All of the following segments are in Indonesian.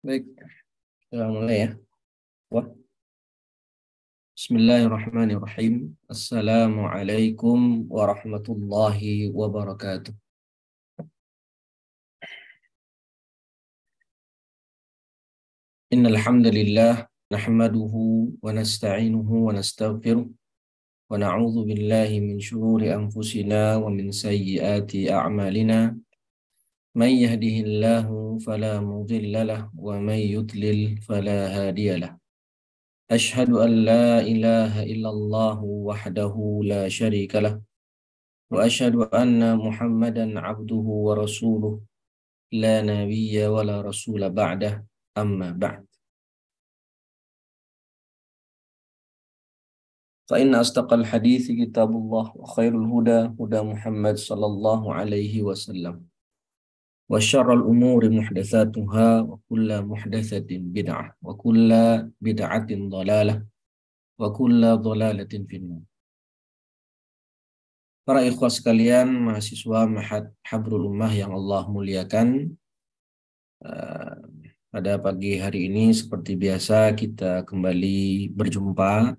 Baik, kita mulai ya. Wah. Bismillahirrahmanirrahim. Assalamualaikum warahmatullahi wabarakatuh. Innal hamdalillah nahmaduhu wa nasta'inuhu wa nastaghfiruh wa na'udzu billahi min shururi anfusina wa min sayyiati a'malina. Man yahdihillahu fala mudilla lahu wa man yudlil fala hadiya lahu. أشهد أن لا إله إلا الله وحده لا شريك له وأشهد أن محمدا عبده ورسوله لا نبي ولا رسول بعده أما بعد فإن أصدق الحديث كتاب الله وخير الهدى هدى محمد صلى الله عليه وسلم وشر الأمور محدثاتها وكل محدثة بدعة وكل بدعة ضلالة وكل ضلالة في النار. Para ikhwah sekalian, mahasiswa Ma'had Habrul Ummah yang Allah muliakan, pada pagi hari ini seperti biasa kita kembali berjumpa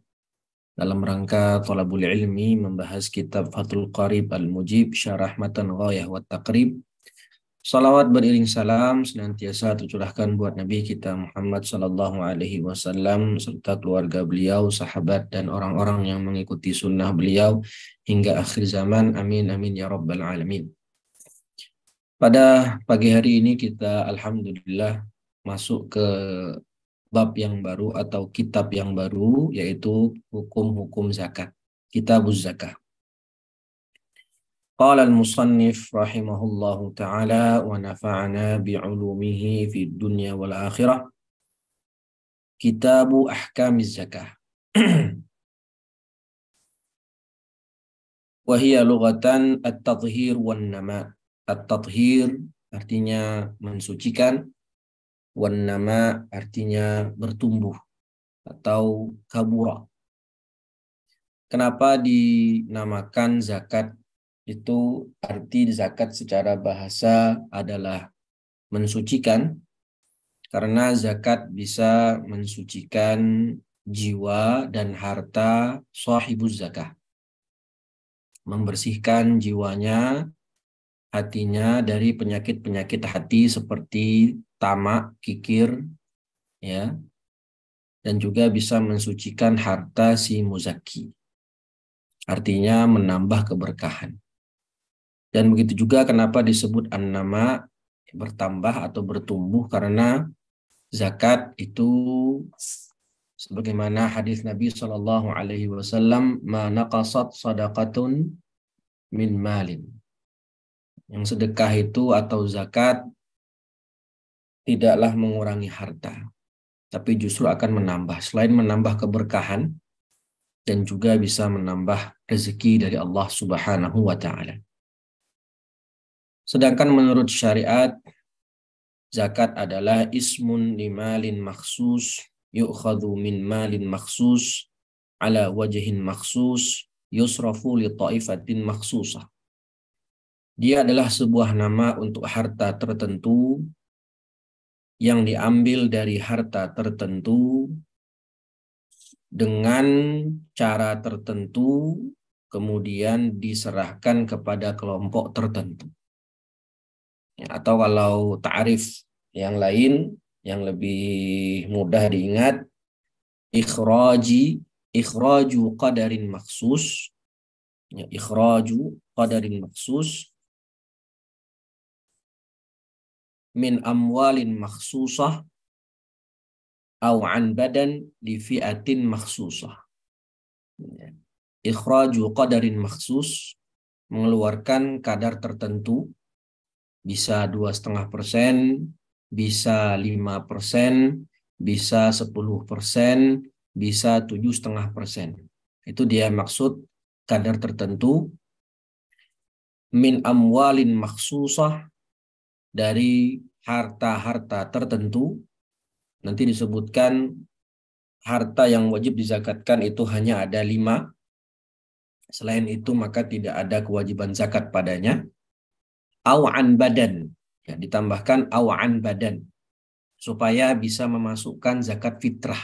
dalam rangka Thalabul Ilmi membahas kitab Fathul Qarib Al-Mujib Syarah Matan Ghayah wa Taqrib. Salawat beriring salam senantiasa tercurahkan buat Nabi kita Muhammad sallallahu alaihi wasallam serta keluarga beliau, sahabat dan orang-orang yang mengikuti sunnah beliau hingga akhir zaman. Amin amin ya rabbal alamin. Pada pagi hari ini kita alhamdulillah masuk ke bab yang baru atau kitab yang baru, yaitu hukum-hukum zakat, Kitabuz Zakah. Qala al-musannif rahimahullahu ta'ala wa nafa'ana bi'ulumihi fid dunya wal akhirah. Kitabu Ahkamiz Zakah. Wa hiya lughatan at-tathhir wan nama. At-tathhir artinya mensucikan, wan nama artinya bertumbuh atau kabura. Kenapa dinamakan zakat? Itu arti zakat secara bahasa adalah mensucikan, karena zakat bisa mensucikan jiwa dan harta sahibuz zakah, membersihkan jiwanya, hatinya dari penyakit-penyakit hati seperti tamak, kikir, ya, dan juga bisa mensucikan harta si muzaki, artinya menambah keberkahan. Dan begitu juga kenapa disebut an-nama, bertambah atau bertumbuh, karena zakat itu sebagaimana hadis Nabi Shallallahu Alaihi Wasallam, ma naqasat sadaqatun min malin. Yang sedekah itu atau zakat tidaklah mengurangi harta, tapi justru akan menambah. Selain menambah keberkahan, dan juga bisa menambah rezeki dari Allah Subhanahu wa Ta'ala. Sedangkan menurut syariat, zakat adalah ismun limalin maksus yu'khadhu min malin maksus ala wajhin maksus yusrafu li ta'ifatin maksusah. Dia adalah sebuah nama untuk harta tertentu yang diambil dari harta tertentu dengan cara tertentu, kemudian diserahkan kepada kelompok tertentu. Atau kalau ta'rif yang lain yang lebih mudah diingat, ikhraju qadarin maksus, ya, ikhraju qadarin maksus min amwalin maksusah au an badan li fi'atin maksusah. Ikhraju qadarin maksus, mengeluarkan kadar tertentu, bisa 2,5%, bisa 5%, bisa 10%, bisa 7,5%. Itu dia maksud kadar tertentu. Min amwalin maksusah, dari harta-harta tertentu. Nanti disebutkan harta yang wajib dizakatkan itu hanya ada 5. Selain itu maka tidak ada kewajiban zakat padanya. Awan badan, ya, ditambahkan awan badan, supaya bisa memasukkan zakat fitrah.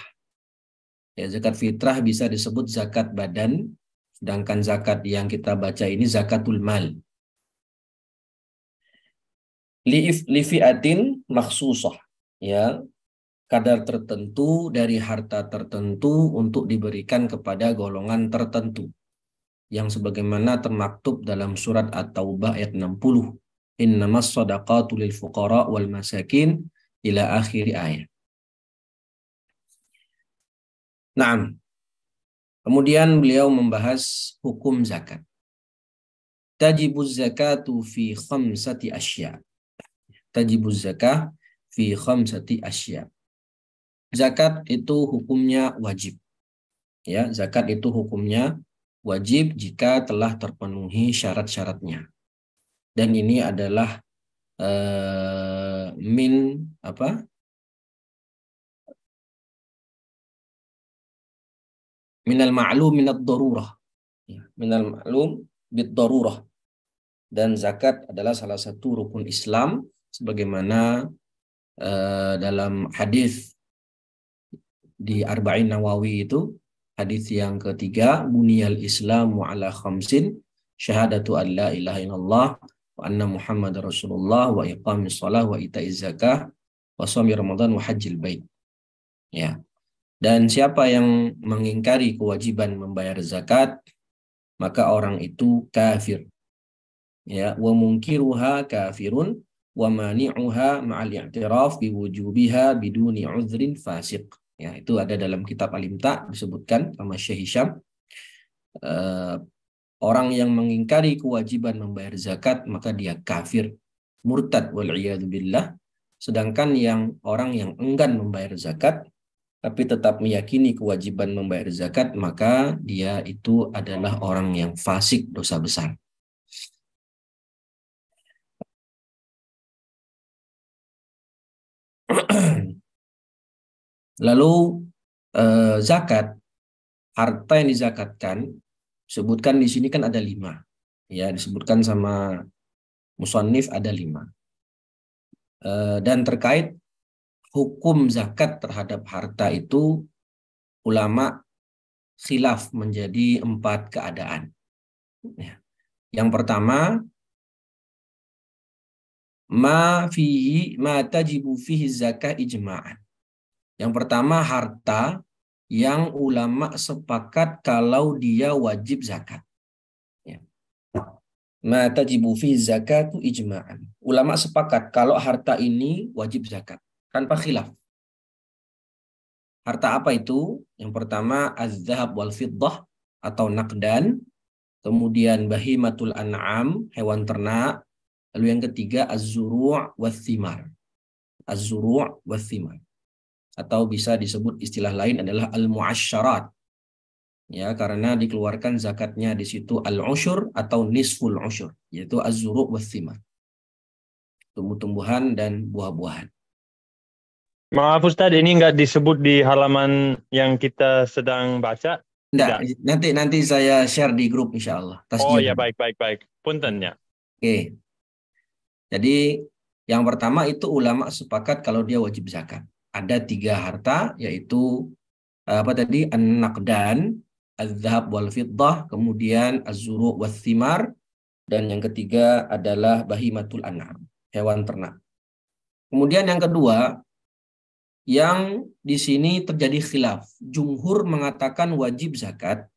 Ya, zakat fitrah bisa disebut zakat badan, sedangkan zakat yang kita baca ini zakatul mal. Lifi'atin maksusah. Ya, kadar tertentu dari harta tertentu untuk diberikan kepada golongan tertentu. Yang sebagaimana termaktub dalam surat At-Taubah ayat 60. Innamas shadaqatu lil fuqara wal masakin ila akhir ayat. Nah, kemudian beliau membahas hukum zakat. Tajibuz zakatu fi khamsati asya. Tajibuz zakah fi khamsati asya. Zakat itu hukumnya wajib. Ya, zakat itu hukumnya wajib jika telah terpenuhi syarat-syaratnya. Dan ini adalah min apa? Minal ma'lum minad darurah. Ya, minal ma'lum bid darurah. Dan zakat adalah salah satu rukun Islam sebagaimana dalam hadis di Arba'in Nawawi itu, hadis yang ketiga, buniyal Islamu ala khamsin, syahadatu an la ilaha illallah wa anna Muhammad Rasulullah wa iqamis shalah wa ita'iz zakah wa shaumi Ramadan wa hajjil bait. Ya. Dan siapa yang mengingkari kewajiban membayar zakat, maka orang itu kafir. Ya, wa munkiruha kafirun wa mani'uha ma'al i'tiraf biwujubiha biduni uzrin fasiq. Ya, itu ada dalam kitab Al-Imta disebutkan sama Syekh Hisham. Orang yang mengingkari kewajiban membayar zakat maka dia kafir, murtad wal billah. Sedangkan orang yang enggan membayar zakat tapi tetap meyakini kewajiban membayar zakat maka dia itu adalah orang yang fasik, dosa besar. Lalu zakat, harta yang dizakatkan, sebutkan di sini kan ada 5. Ya, disebutkan sama musannif ada 5. Dan terkait hukum zakat terhadap harta itu, ulama khilaf menjadi 4 keadaan. Ya. Yang pertama, ma tajibu fihi zakah ijma'an. Yang pertama, harta yang ulama sepakat kalau dia wajib zakat. Ya. Ma tajibu fi zakatu ijma'an. Ulama sepakat kalau harta ini wajib zakat tanpa khilaf. Harta apa itu? Yang pertama az-zahab wal fiddah atau naqdan, kemudian bahimatul an'am, hewan ternak, lalu yang ketiga az-zuru' wath thimar. Az-zuru' wath thimar. Atau bisa disebut istilah lain adalah al-mu'asyarat. Ya, karena dikeluarkan zakatnya di situ al-usyur atau nisful usyur, yaitu az-zuru' wath thimar. Tumbuh-tumbuhan dan buah-buahan. Maaf Ustadz, ini nggak disebut di halaman yang kita sedang baca? Enggak, nanti saya share di grup insya Allah. Oh ya, baik. Punten ya. Oke. Jadi yang pertama itu ulama sepakat kalau dia wajib zakat. Ada 3 harta, yaitu apa tadi? An-naqdan, az-zahab wal fiddah, kemudian az-zuru' wath thimar, dan yang ketiga adalah bahimatul an'am, hewan ternak. Kemudian yang kedua, yang di sini terjadi khilaf. Jumhur mengatakan wajib zakat,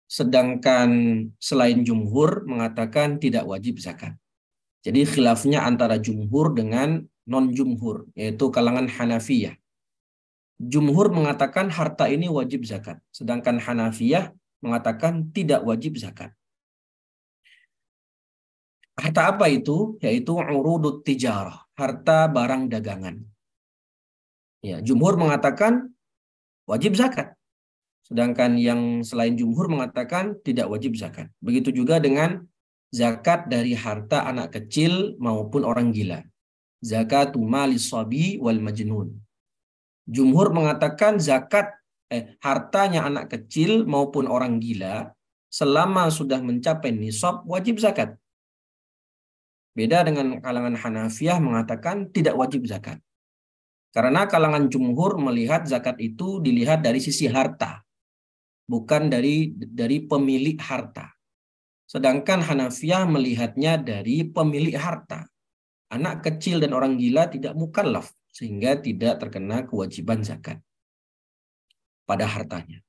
sedangkan selain jumhur mengatakan tidak wajib zakat. Jadi khilafnya antara jumhur dengan non-jumhur, yaitu kalangan Hanafiyah. Jumhur mengatakan harta ini wajib zakat, sedangkan Hanafiyah mengatakan tidak wajib zakat. Harta apa itu? Yaitu urudut tijarah, harta barang dagangan. Ya, jumhur mengatakan wajib zakat. Sedangkan yang selain jumhur mengatakan tidak wajib zakat. Begitu juga dengan zakat dari harta anak kecil maupun orang gila. Zakatu malis sabi wal majnun. Jumhur mengatakan hartanya anak kecil maupun orang gila selama sudah mencapai nisab wajib zakat. Beda dengan kalangan Hanafiyah mengatakan tidak wajib zakat. Karena kalangan jumhur melihat zakat itu dilihat dari sisi harta, bukan dari pemilik harta. Sedangkan Hanafiyah melihatnya dari pemilik harta. Anak kecil dan orang gila tidak mukallaf, sehingga tidak terkena kewajiban zakat pada hartanya.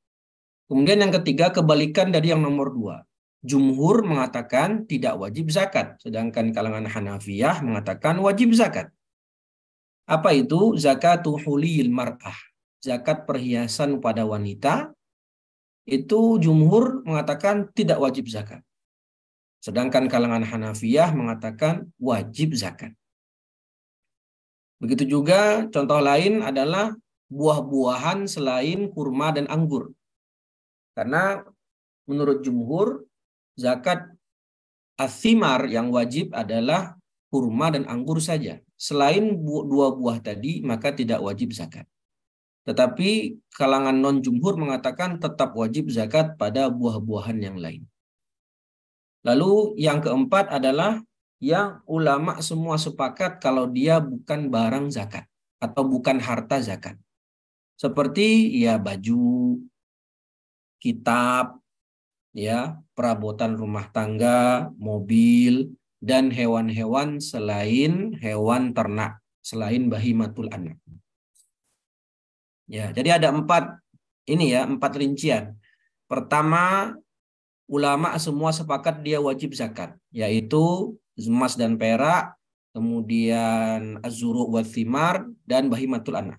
Kemudian yang ketiga, kebalikan dari yang nomor 2. Jumhur mengatakan tidak wajib zakat, sedangkan kalangan Hanafiyah mengatakan wajib zakat. Apa itu? Zakatu huliyil mar'ah. Zakat perhiasan pada wanita, itu jumhur mengatakan tidak wajib zakat. Sedangkan kalangan Hanafiyah mengatakan wajib zakat. Begitu juga contoh lain adalah buah-buahan selain kurma dan anggur. Karena menurut jumhur, zakat athimar yang wajib adalah kurma dan anggur saja. Selain dua buah tadi, maka tidak wajib zakat. Tetapi kalangan non-jumhur mengatakan tetap wajib zakat pada buah-buahan yang lain. Lalu yang keempat adalah yang ulama semua sepakat kalau dia bukan barang zakat atau bukan harta zakat. Seperti ya baju, kitab, ya, perabotan rumah tangga, mobil, dan hewan-hewan selain hewan ternak, selain bahimatul anak. Ya, jadi ada empat rincian. Pertama, ulama semua sepakat dia wajib zakat, yaitu emas dan perak, kemudian az-zuru' wa thimar, dan bahimatul anak.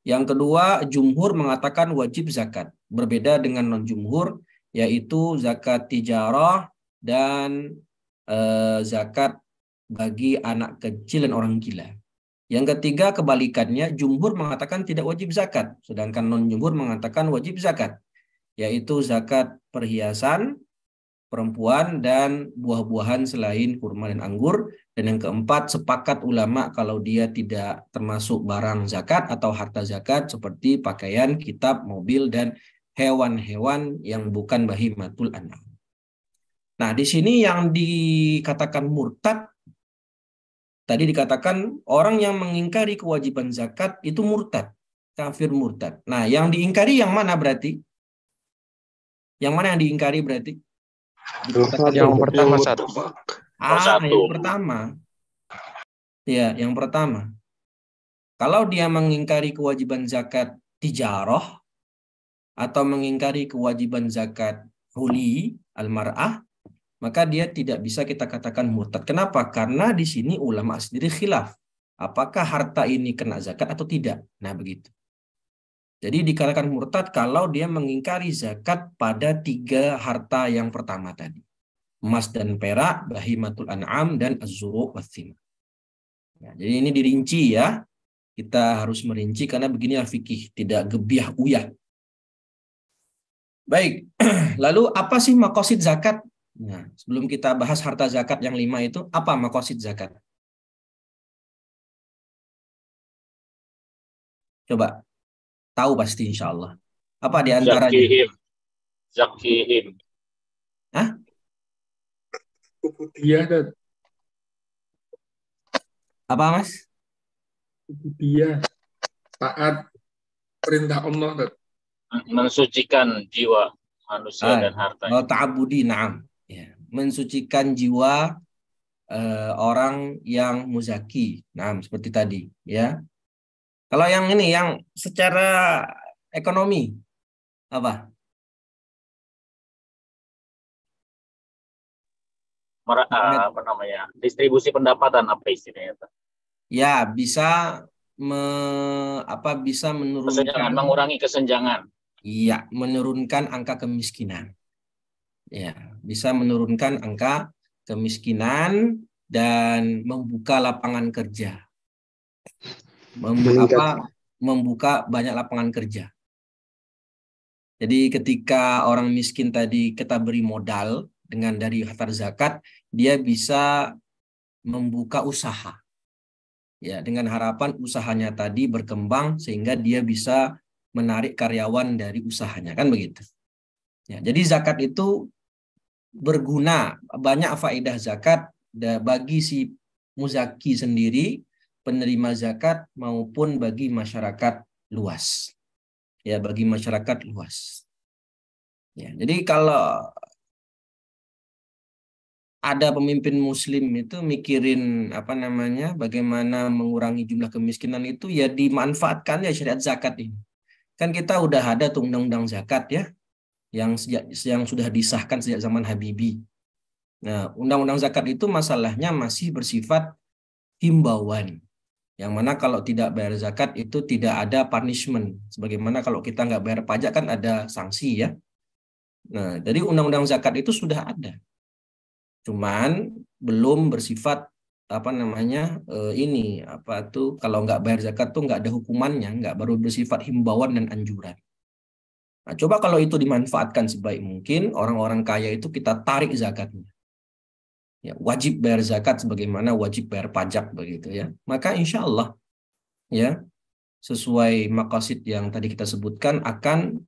Yang kedua, jumhur mengatakan wajib zakat. Berbeda dengan non-jumhur, yaitu zakat tijarah dan zakat bagi anak kecil dan orang gila. Yang ketiga, kebalikannya, jumhur mengatakan tidak wajib zakat, sedangkan non-jumhur mengatakan wajib zakat, yaitu zakat perhiasan perempuan dan buah-buahan selain kurma dan anggur. Dan yang keempat, sepakat ulama kalau dia tidak termasuk barang zakat atau harta zakat seperti pakaian, kitab, mobil, dan hewan-hewan yang bukan bahimatul an'am. Nah, di sini yang dikatakan murtad, tadi dikatakan orang yang mengingkari kewajiban zakat itu murtad, kafir murtad. Nah, yang diingkari yang mana berarti? Yang mana yang diingkari berarti? Yang pertama satu. Yang pertama. Ya, yang pertama. Kalau dia mengingkari kewajiban zakat tijarah atau mengingkari kewajiban zakat huli al-mar'ah, maka dia tidak bisa kita katakan murtad. Kenapa? Karena di sini ulama sendiri khilaf. Apakah harta ini kena zakat atau tidak? Nah, begitu. Jadi dikatakan murtad kalau dia mengingkari zakat pada 3 harta yang pertama tadi. Emas dan perak, bahimatul an'am, dan az-zuru' wath-thimar. Ya, jadi ini dirinci ya. Kita harus merinci karena begini fikih, tidak gebiah uyah. Baik, lalu apa sih maqasid zakat? Nah, sebelum kita bahas harta zakat yang 5 itu, apa maqasid zakat? Coba, tahu pasti insya Allah. Apa di antaranya? Zakihim. Hah? Ubudiyah, Dad. Apa, Mas? Ubudiyah. Taat perintah Allah, Dad. Mensucikan jiwa manusia dan hartanya. Ta'abudi, na'am. Ya. Mensucikan jiwa orang yang muzaki. Nah, seperti tadi, ya. Kalau yang ini, yang secara ekonomi, apa? Apa namanya? Distribusi pendapatan apa istilahnya? Ya, bisa bisa menurunkan, mengurangi kesenjangan. Iya, menurunkan angka kemiskinan. Ya, bisa menurunkan angka kemiskinan dan membuka lapangan kerja. Membuka banyak lapangan kerja. Jadi ketika orang miskin tadi kita beri modal dengan dari harta zakat, dia bisa membuka usaha. Ya, dengan harapan usahanya tadi berkembang sehingga dia bisa menarik karyawan dari usahanya, kan begitu. Ya, jadi zakat itu berguna, banyak faedah zakat bagi si muzaki sendiri, penerima zakat maupun bagi masyarakat luas. Ya, bagi masyarakat luas. Ya, jadi kalau ada pemimpin muslim itu mikirin bagaimana mengurangi jumlah kemiskinan itu, ya dimanfaatkan ya syariat zakat ini. Kan kita udah ada tuh undang-undang zakat ya, yang sudah disahkan sejak zaman Habibie. Nah, undang-undang zakat itu masalahnya masih bersifat himbauan. Yang mana kalau tidak bayar zakat itu tidak ada punishment. Sebagaimana kalau kita nggak bayar pajak kan ada sanksi ya. Nah, jadi undang-undang zakat itu sudah ada. Cuman belum bersifat kalau nggak bayar zakat tuh nggak ada hukumannya, nggak, baru bersifat himbauan dan anjuran. Nah, coba kalau itu dimanfaatkan sebaik mungkin, orang-orang kaya itu kita tarik zakatnya. Ya, wajib bayar zakat sebagaimana wajib bayar pajak begitu ya. Maka insya Allah ya, sesuai maqasid yang tadi kita sebutkan, akan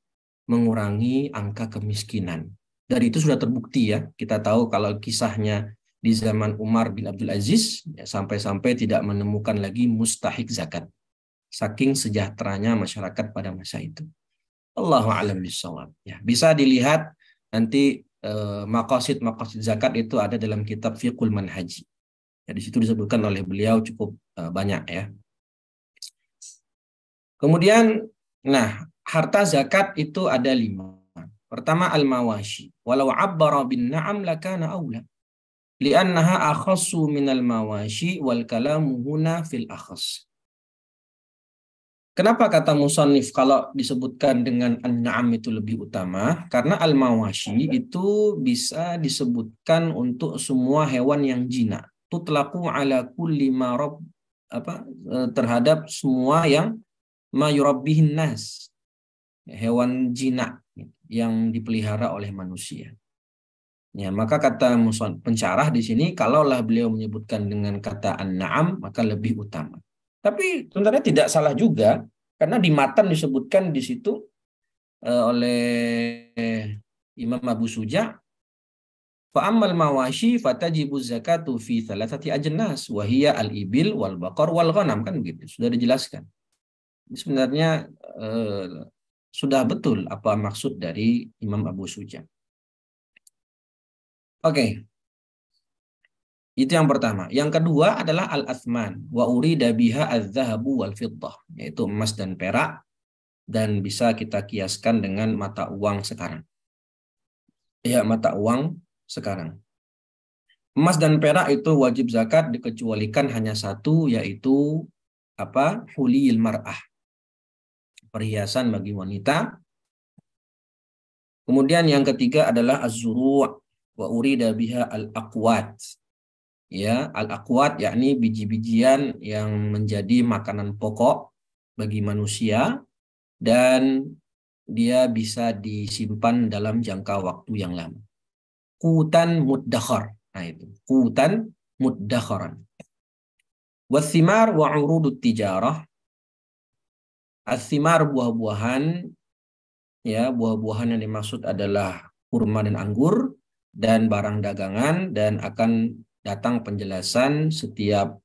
mengurangi angka kemiskinan. Dari itu sudah terbukti ya. Kita tahu kalau kisahnya di zaman Umar bin Abdul Aziz, ya, sampai-sampai tidak menemukan lagi mustahik zakat. Saking sejahteranya masyarakat pada masa itu. Allahu a'lam bishawab. Ya, bisa dilihat nanti maqasid zakat itu ada dalam kitab Fiqhul Manhaji. Ya, di situ disebutkan oleh beliau cukup banyak ya. Kemudian, harta zakat itu ada 5. Pertama, al-mawashi. Walau abbara bin na'am lakana awla. Li'annaha akhassu minal mawashi wal kalamu huna fil akhas. Kenapa kata musannif kalau disebutkan dengan an-na'am itu lebih utama? Karena al-mawashi itu bisa disebutkan untuk semua hewan yang jinak. Tutlaqu ala kulli terhadap semua yang ma yurabbihin nas. Hewan jinak yang dipelihara oleh manusia. Ya, maka kata pensyarah di sini, kalaulah beliau menyebutkan dengan kata an-na'am, maka lebih utama. Tapi sebenarnya tidak salah juga, karena di matan disebutkan di situ oleh Imam Abu Suja, fa'ammal mawashi fatajibu zakatu fi thalathati ajnas, wa hiya al-ibil wal baqar wal ghanam, kan begitu, sudah dijelaskan. Sebenarnya sudah betul apa maksud dari Imam Abu Suja. Oke. Itu yang pertama. Yang kedua adalah al-athman. Wa urida biha adz-dzahabu wal fiddah, yaitu emas dan perak, dan bisa kita kiaskan dengan mata uang sekarang. Ya, mata uang sekarang. Emas dan perak itu wajib zakat dikecualikan hanya satu, yaitu huliyil mar'ah. Perhiasan bagi wanita. Kemudian yang ketiga adalah az-zuru' wa urida biha al-aqwat. Ya, al-aqwat yakni biji-bijian yang menjadi makanan pokok bagi manusia dan dia bisa disimpan dalam jangka waktu yang lama. Qutan muddakhar. Nah itu, qutan muddakharan. Wathimar wa urudut tijarah. Athimar buah-buahan, ya, buah-buahan yang dimaksud adalah kurma dan anggur dan barang dagangan, dan akan datang penjelasan setiap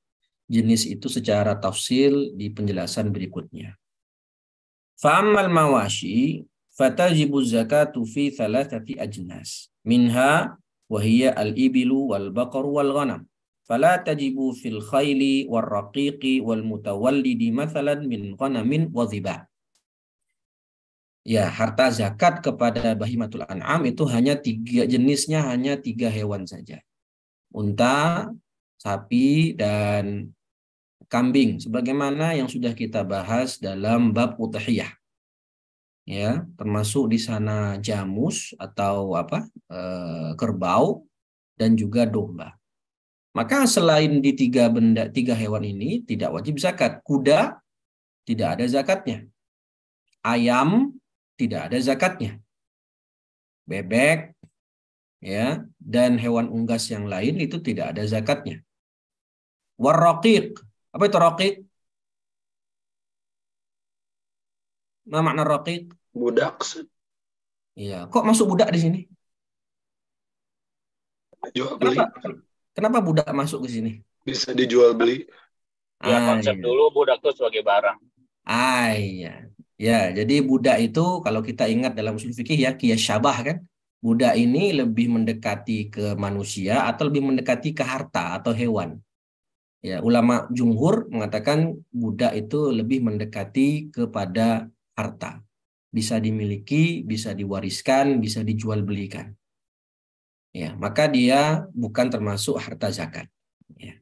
jenis itu secara tafsil di penjelasan berikutnya. Fa'ammal mawashi fatajibu zakatu fi thalathati ajnas. Minha wahiyya al-ibilu wal baqaru wal ghanam. Fala tajibu fil khayli wal raqiqi wal mutawallidi mathalan min ghanamin wa dhiba. Ya, harta zakat kepada bahimatul an'am itu hanya 3 jenisnya, hanya 3 hewan saja. Unta, sapi, dan kambing, sebagaimana yang sudah kita bahas dalam bab udhiyah. Ya, termasuk di sana jamus atau kerbau dan juga domba. Maka selain di 3 hewan ini tidak wajib zakat. Kuda tidak ada zakatnya. Ayam tidak ada zakatnya. Bebek, ya, dan hewan unggas yang lain itu tidak ada zakatnya. Warraqiq. Apa itu raqiq? Apa makna raqiq? Budak. Iya, kok masuk budak di sini? Jual beli. Kenapa budak masuk ke sini? Bisa dijual beli. Ya, konsep Iya. dulu budak itu sebagai barang. Iya. Ya, jadi budak itu kalau kita ingat dalam usul fikih ya, qiyas syabah kan. Budak ini lebih mendekati ke manusia atau lebih mendekati ke harta atau hewan. Ya, ulama jumhur mengatakan budak itu lebih mendekati kepada harta. Bisa dimiliki, bisa diwariskan, bisa dijual belikan. Ya, maka dia bukan termasuk harta zakat. Ya.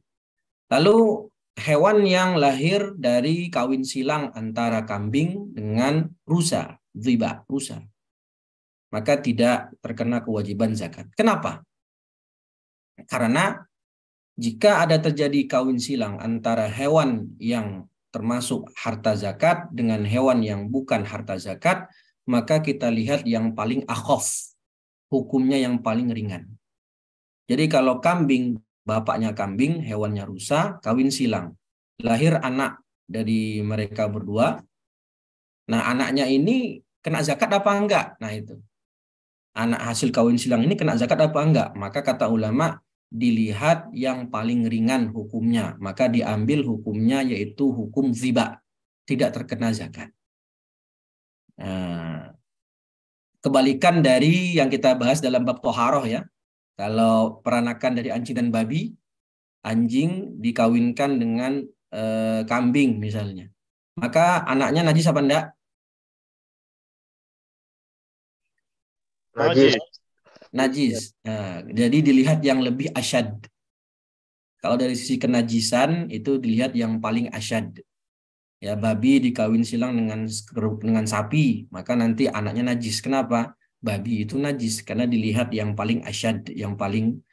Lalu hewan yang lahir dari kawin silang antara kambing dengan rusa, dhiba, rusa, maka tidak terkena kewajiban zakat. Kenapa? Karena jika ada terjadi kawin silang antara hewan yang termasuk harta zakat dengan hewan yang bukan harta zakat, maka kita lihat yang paling akhaf, hukumnya yang paling ringan. Jadi kalau kambing, bapaknya kambing, hewannya rusa, kawin silang. Lahir anak dari mereka berdua. Nah, anaknya ini kena zakat apa enggak? Nah, itu. Anak hasil kawin silang ini kena zakat apa enggak? Maka kata ulama, dilihat yang paling ringan hukumnya. Maka diambil hukumnya yaitu hukum ziba. Tidak terkena zakat. Nah, kebalikan dari yang kita bahas dalam bab toharoh ya. Kalau peranakan dari anjing dan babi, anjing dikawinkan dengan kambing misalnya. Maka anaknya najis apa enggak? Najis. Najis. Nah, jadi dilihat yang lebih asyad. Kalau dari sisi kenajisan itu dilihat yang paling asyad. Ya, babi dikawin silang dengan sapi, maka nanti anaknya najis. Kenapa? Babi itu najis karena dilihat yang paling asyad, yang paling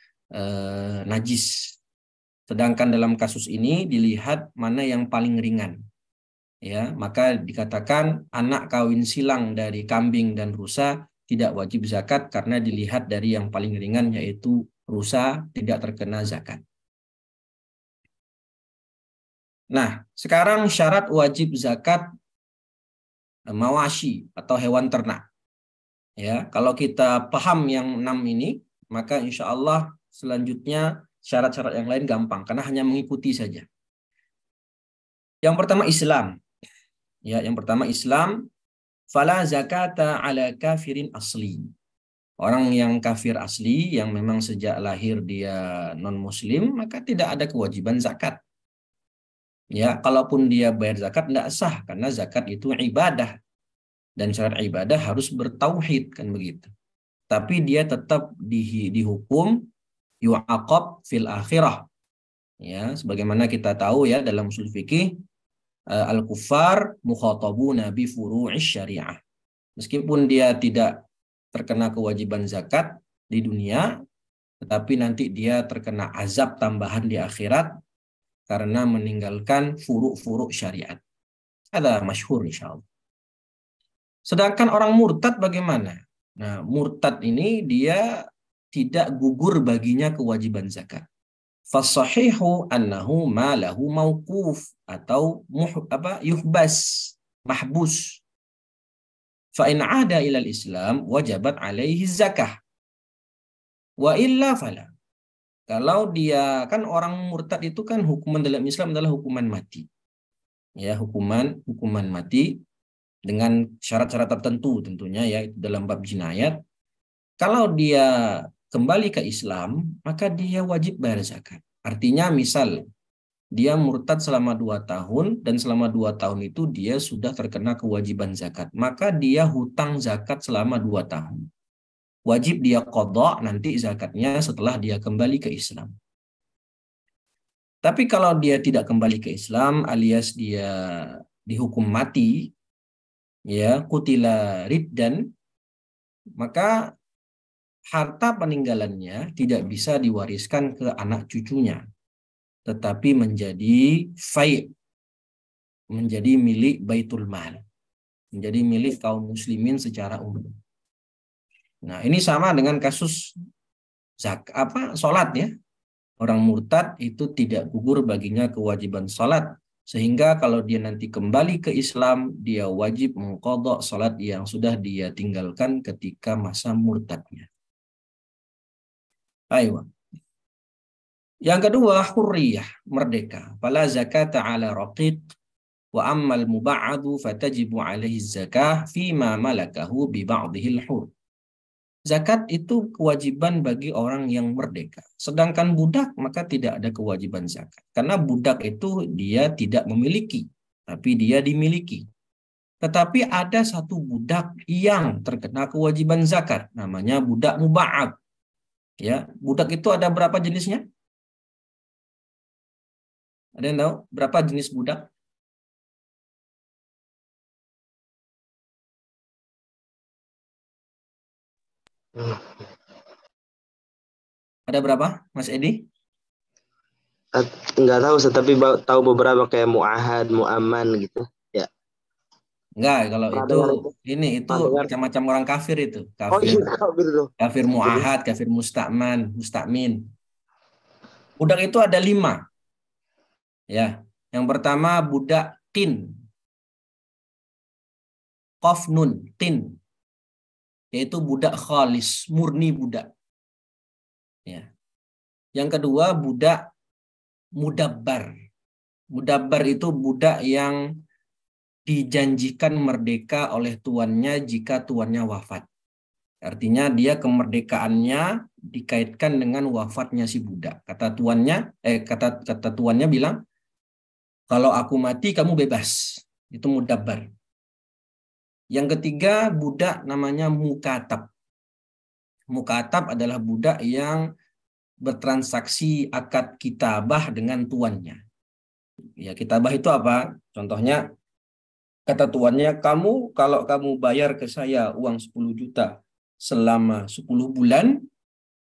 najis. Sedangkan dalam kasus ini dilihat mana yang paling ringan. Ya, maka dikatakan anak kawin silang dari kambing dan rusa tidak wajib zakat karena dilihat dari yang paling ringan yaitu rusa tidak terkena zakat. Nah, sekarang syarat wajib zakat mawashi atau hewan ternak. Ya, kalau kita paham yang 6 ini, maka insya Allah selanjutnya syarat-syarat yang lain gampang karena hanya mengikuti saja. Yang pertama Islam. Ya, yang pertama Islam, fala zakata ala kafirin asli. Orang yang kafir asli yang memang sejak lahir dia non muslim maka tidak ada kewajiban zakat. Ya, kalaupun dia bayar zakat tidak sah karena zakat itu ibadah dan syarat ibadah harus bertauhid kan begitu. Tapi dia tetap dihukum yu'aqab fil akhirah. Ya, sebagaimana kita tahu ya dalam usul fikih al-kuffar mukhatabuna bi furu'is syariah. Meskipun dia tidak terkena kewajiban zakat di dunia, tetapi nanti dia terkena azab tambahan di akhirat karena meninggalkan furu'-furu' syariat. Ada masyhur insyaallah. Sedangkan orang murtad bagaimana? Nah, murtad ini dia tidak gugur baginya kewajiban zakat. Fasahihu annahu ma lahu mauquf atau yuhbas, mahbus. Fa in 'ada ila al-Islam wajabat alaihi zakah. Wa illa fala. Kalau dia kan orang murtad itu kan hukuman dalam Islam adalah hukuman mati. Ya, hukuman mati dengan syarat-syarat tertentu tentunya ya itu dalam bab jinayat. Kalau dia kembali ke Islam, maka dia wajib bayar zakat. Artinya misal dia murtad selama 2 tahun dan selama 2 tahun itu dia sudah terkena kewajiban zakat, maka dia hutang zakat selama 2 tahun. Wajib dia qadha nanti zakatnya setelah dia kembali ke Islam. Tapi kalau dia tidak kembali ke Islam alias dia dihukum mati, ya qutila riddan, maka harta peninggalannya tidak bisa diwariskan ke anak cucunya, tetapi menjadi fai', menjadi milik Baitul Mal, menjadi milik kaum muslimin secara umum. Nah, ini sama dengan kasus salat ya. Orang murtad itu tidak gugur baginya kewajiban salat, sehingga kalau dia nanti kembali ke Islam, dia wajib mengqadha salat yang sudah dia tinggalkan ketika masa murtadnya. Ayo. Yang kedua, hurriyah, merdeka. Fala zakata ala raqiq wa ammal muba'adu fatajibu alaihi zakah fima malakahu bi ba'dihil hur. Zakat itu kewajiban bagi orang yang merdeka. Sedangkan budak maka tidak ada kewajiban zakat. Karena budak itu dia tidak memiliki, tapi dia dimiliki. Tetapi ada satu budak yang terkena kewajiban zakat, namanya budak muba'ad. Ya, budak itu ada berapa jenisnya? Ada yang tahu berapa jenis budak? Ada berapa, Mas Edi? Nggak tahu, tapi tahu beberapa kayak mu'ahad, mu'aman gitu. Ya. Enggak, kalau Pernah itu dengar itu? itu Pernah dengar? macam-macam orang kafir itu. Oh Kafir, iya, kafir tuh. kafir mu'ahad, kafir musta'man, musta'min. Budak itu ada 5. Ya. Yang pertama budak qin. Qaf nun, qin. Yaitu budak khalis, murni budak. Ya. Yang kedua budak mudabbar. Mudabbar itu budak yang dijanjikan merdeka oleh tuannya jika tuannya wafat. Artinya dia kemerdekaannya dikaitkan dengan wafatnya si budak. Kata tuannya bilang, kalau aku mati kamu bebas. Itu mudabbar. Yang ketiga budak namanya mukatab. Mukatab adalah budak yang bertransaksi akad kitabah dengan tuannya. Ya, kitabah itu apa? Contohnya, kata tuannya, kalau kamu bayar ke saya uang 10 juta selama 10 bulan,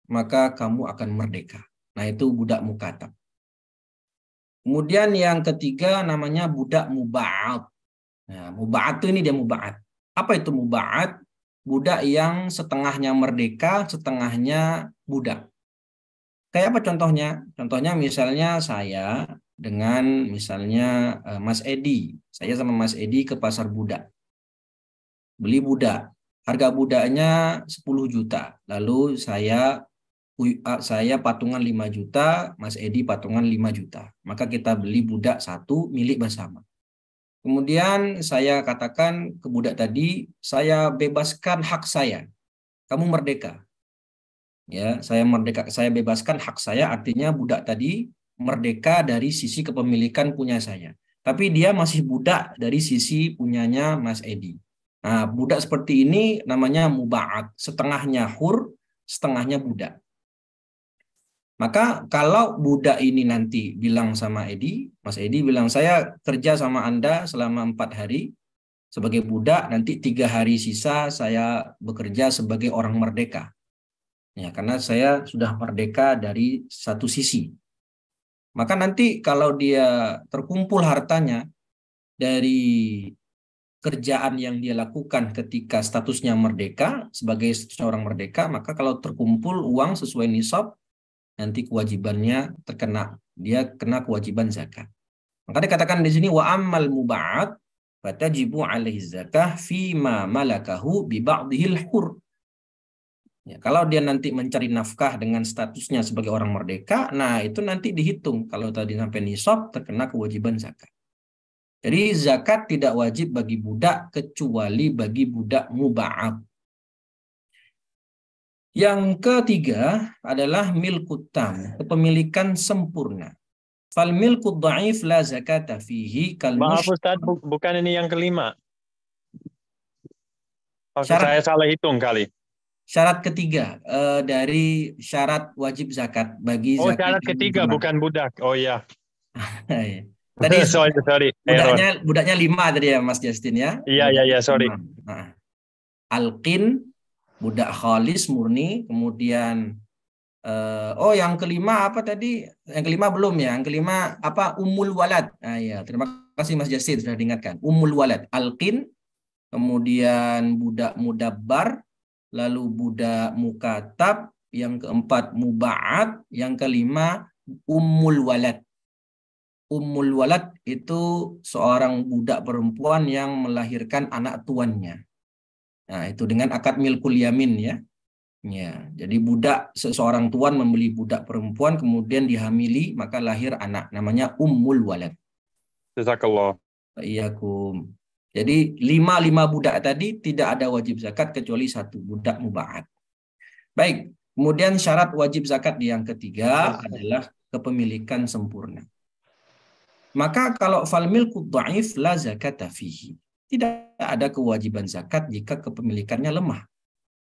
maka kamu akan merdeka. Nah, itu budak mukatab. Kemudian yang ketiga namanya budak muba'ad. Nah, muba'ad itu ini dia muba'ad. Apa itu muba'ad? Budak yang setengahnya merdeka, setengahnya budak. Kayak apa contohnya? Contohnya misalnya saya dengan misalnya Mas Edi. Saya sama Mas Edi ke pasar budak. Beli budak. Harga budaknya 10 juta. Lalu saya patungan 5 juta, Mas Edi patungan 5 juta. Maka kita beli budak satu milik bersama. Kemudian saya katakan ke budak tadi, saya bebaskan hak saya. Kamu merdeka. Ya, saya bebaskan hak saya, artinya budak tadi merdeka dari sisi kepemilikan punya saya. Tapi dia masih budak dari sisi punyanya Mas Edi. Nah, budak seperti ini namanya muba'ad, setengahnya hur, setengahnya budak. Maka kalau budak ini nanti bilang sama Edi, Mas Edi bilang, saya kerja sama Anda selama 4 hari sebagai budak, nanti 3 hari sisa saya bekerja sebagai orang merdeka. Ya, karena saya sudah merdeka dari satu sisi. Maka nanti kalau dia terkumpul hartanya dari kerjaan yang dia lakukan ketika statusnya merdeka, sebagai seorang merdeka, maka kalau terkumpul uang sesuai nisab, nanti kewajibannya dia kena kewajiban zakat. Maka dikatakan di sini wa ammal muba'ad fatajibu alaihi zakah fi ma malakahu bi ba'dihil hur. Ya, kalau dia nanti mencari nafkah dengan statusnya sebagai orang merdeka, nah itu nanti dihitung. Kalau tadi sampai nisab, terkena kewajiban zakat. Jadi zakat tidak wajib bagi budak kecuali bagi budak muba'ad. Yang ketiga adalah milkut tam, kepemilikan sempurna. Fal milkut dhaif la zakata fihi kal Maaf Ustaz, bukan ini yang kelima. Oh, saya salah hitung kali. Syarat ketiga dari syarat wajib zakat bagi zakat. Syarat ketiga bukan budak. Oh ya. Tadi sorry. Budaknya 5 tadi ya Mas Justin ya. Iya, sorry. Nah, Alqin, budak khalis murni, kemudian yang kelima apa tadi? Yang kelima belum ya. Yang kelima apa? Ummul walad. Nah, ya, terima kasih Mas Justin sudah diingatkan. Ummul walad, Alqin, kemudian budak mudabbar, lalu budak mukatab, yang keempat muba'ad, yang kelima ummul walad. Ummul walad itu seorang budak perempuan yang melahirkan anak tuannya. Nah, itu dengan akad milkul yamin ya. Ya, jadi budak, seseorang tuan membeli budak perempuan kemudian dihamili maka lahir anak namanya ummul walad. Jazakallah. Iyakum. Jadi lima budak tadi tidak ada wajib zakat kecuali satu budak muba'ad. Baik, kemudian syarat wajib zakat yang ketiga adalah kepemilikan sempurna. Maka kalau fal milku dhaif la zakata fihi. Tidak ada kewajiban zakat jika kepemilikannya lemah.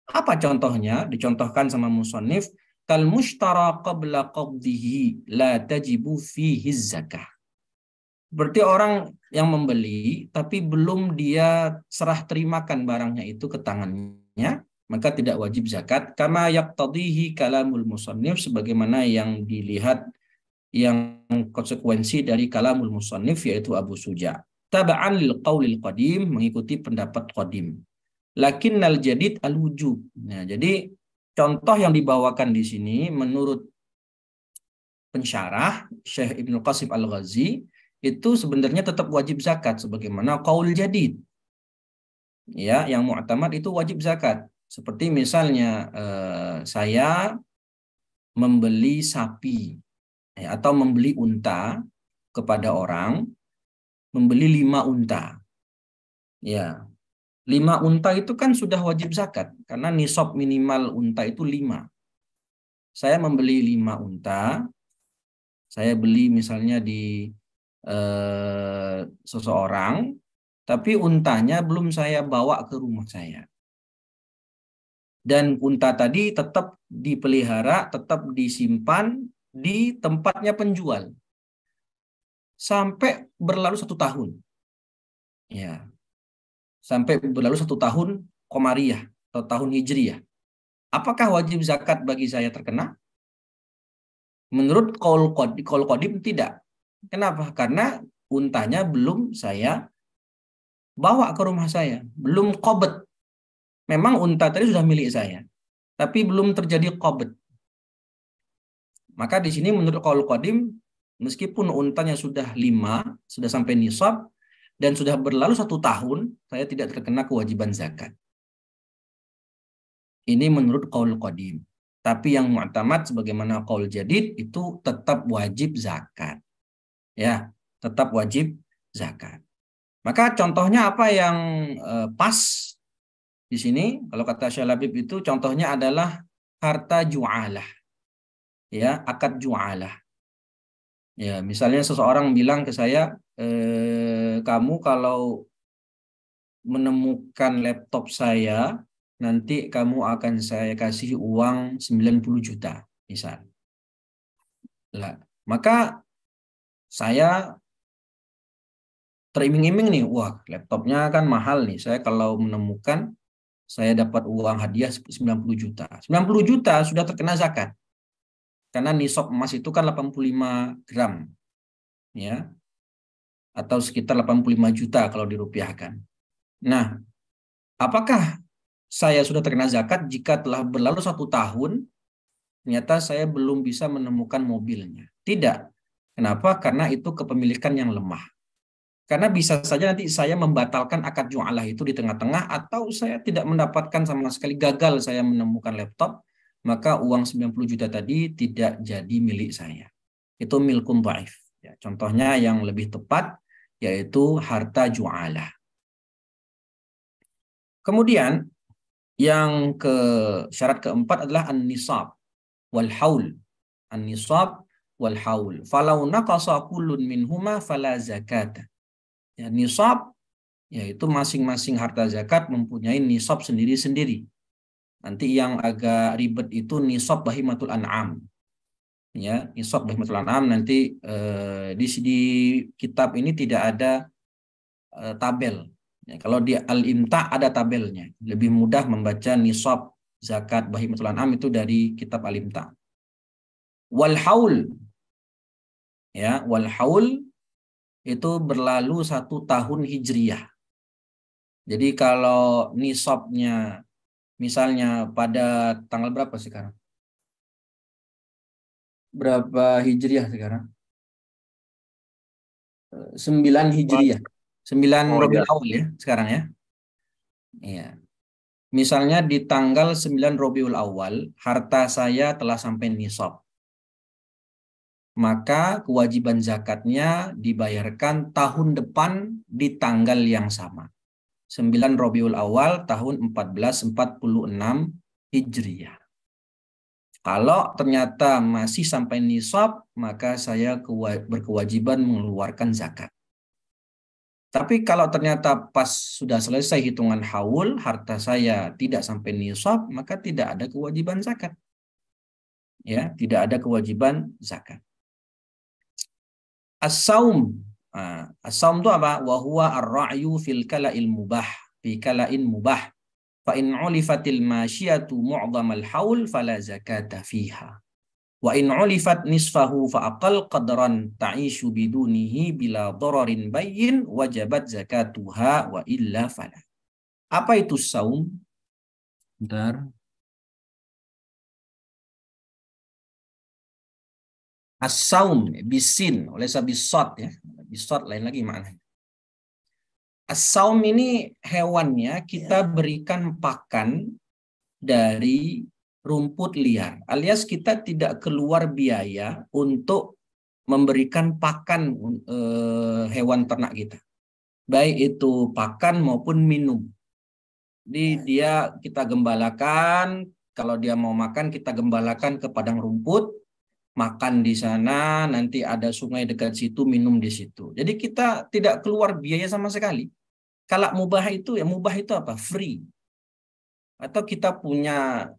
Apa contohnya? Dicontohkan sama musannif, kal mushtara qabla qabdihi la tajibu fihi zakah. Berarti orang yang membeli tapi belum dia serah terimakan barangnya itu ke tangannya, maka tidak wajib zakat. Kama yaqtadihi kalamul musannif, sebagaimana yang dilihat yang konsekuensi dari kalamul musannif yaitu Abu Suja. Taba'an lil qaulil qadim, mengikuti pendapat qadim. Lakinnal jadid al-wujub. Nah, jadi contoh yang dibawakan di sini menurut pensyarah Syekh Ibnu Qasim Al-Ghazi itu sebenarnya tetap wajib zakat sebagaimana qaul jadid. Ya, yang mu'tamad itu wajib zakat. Seperti misalnya saya membeli sapi ya, atau membeli unta kepada orang, membeli 5 unta. Ya, 5 unta itu kan sudah wajib zakat karena nisab minimal unta itu 5. Saya membeli 5 unta, saya beli misalnya di seseorang, tapi untanya belum saya bawa ke rumah saya. Dan unta tadi tetap dipelihara, tetap disimpan di tempatnya penjual sampai berlalu 1 tahun. Ya, sampai berlalu 1 tahun Qomariyah atau tahun Hijriyah. Apakah wajib zakat bagi saya terkena? Menurut qaul qadim tidak. Kenapa? Karena untanya belum saya bawa ke rumah saya, belum qabd. Memang unta tadi sudah milik saya, tapi belum terjadi qabd. Maka di sini menurut qaul qadim, meskipun untanya sudah 5, sudah sampai nisab, dan sudah berlalu 1 tahun, saya tidak terkena kewajiban zakat. Ini menurut qaul qadim. Tapi yang mu'tamad sebagaimana qaul jadid itu tetap wajib zakat. Ya, tetap wajib zakat. Maka contohnya apa yang pas di sini? Kalau kata Syekh Labib itu contohnya adalah harta ju'alah. Ya, akad ju'alah. Ya, misalnya seseorang bilang ke saya, kamu kalau menemukan laptop saya, nanti kamu akan saya kasih uang 90 juta, misal. Lah, maka saya teriming-iming nih, wah laptopnya kan mahal nih, saya kalau menemukan, saya dapat uang hadiah 90 juta. 90 juta sudah terkena zakat. Karena nisab emas itu kan 85 gram. Ya, atau sekitar 85 juta kalau dirupiahkan. Nah, apakah saya sudah terkena zakat jika telah berlalu 1 tahun, ternyata saya belum bisa menemukan mobilnya? Tidak. Kenapa? Karena itu kepemilikan yang lemah. Karena bisa saja nanti saya membatalkan akad ju'alah itu di tengah-tengah, atau saya tidak mendapatkan sama sekali, gagal saya menemukan laptop, maka uang 90 juta tadi tidak jadi milik saya. Itu milkun dhaif. Ya, contohnya yang lebih tepat yaitu harta ju'alah. Kemudian yang syarat keempat adalah an-nisab wal haul. An-nisab wal haul. Falau naqasa kullun minhuma fala zakata. Ya, nisab yaitu masing-masing harta zakat mempunyai nisab sendiri-sendiri. Nanti yang agak ribet itu nisab bahimatul an'am. Ya, nisab bahimatul an'am nanti di kitab ini tidak ada tabel. Ya, kalau di Al-Imta ada tabelnya. Lebih mudah membaca nisab zakat bahimatul an'am itu dari kitab Al-Imta. Wal haul. Ya, wal haul itu berlalu 1 tahun hijriyah. Jadi kalau nisabnya misalnya pada tanggal berapa sekarang? Berapa hijriyah sekarang? 9 hijriyah. 9 Rabiul Awal ya sekarang ya. Iya. Misalnya di tanggal 9 Rabiul Awal, harta saya telah sampai nisab. Maka kewajiban zakatnya dibayarkan tahun depan di tanggal yang sama. 9 Rabiul Awal tahun 1446 Hijriah. Kalau ternyata masih sampai nisab, maka saya berkewajiban mengeluarkan zakat. Tapi kalau ternyata pas sudah selesai hitungan haul, harta saya tidak sampai nisab, maka tidak ada kewajiban zakat. Ya, tidak ada kewajiban zakat. As-saum. As-saum itu apa? Wa huwa ar-ra'yu fil kala'il mubah, fi kala'in mubah. Fa in 'ulifatil masyiyatu mu'dhamal haul fala zakata fiha. Wa in 'ulifat nisfahu fa aqall qadran ta'ishu bidunihi bila dararin bayyin wajabat zakatuha wa illa fala. Apa itu saum? Bentar. As-saum bisin oleh bisot ya. Bisot lain lagi maknanya. As-saum ini hewannya kita berikan pakan dari rumput liar, alias kita tidak keluar biaya untuk memberikan pakan hewan ternak kita, baik itu pakan maupun minum. Jadi dia kita gembalakan, kalau dia mau makan kita gembalakan ke padang rumput, makan di sana, nanti ada sungai dekat situ, minum di situ. Jadi kita tidak keluar biaya sama sekali. Kalau mubah itu ya, mubah itu apa? Free. Atau kita punya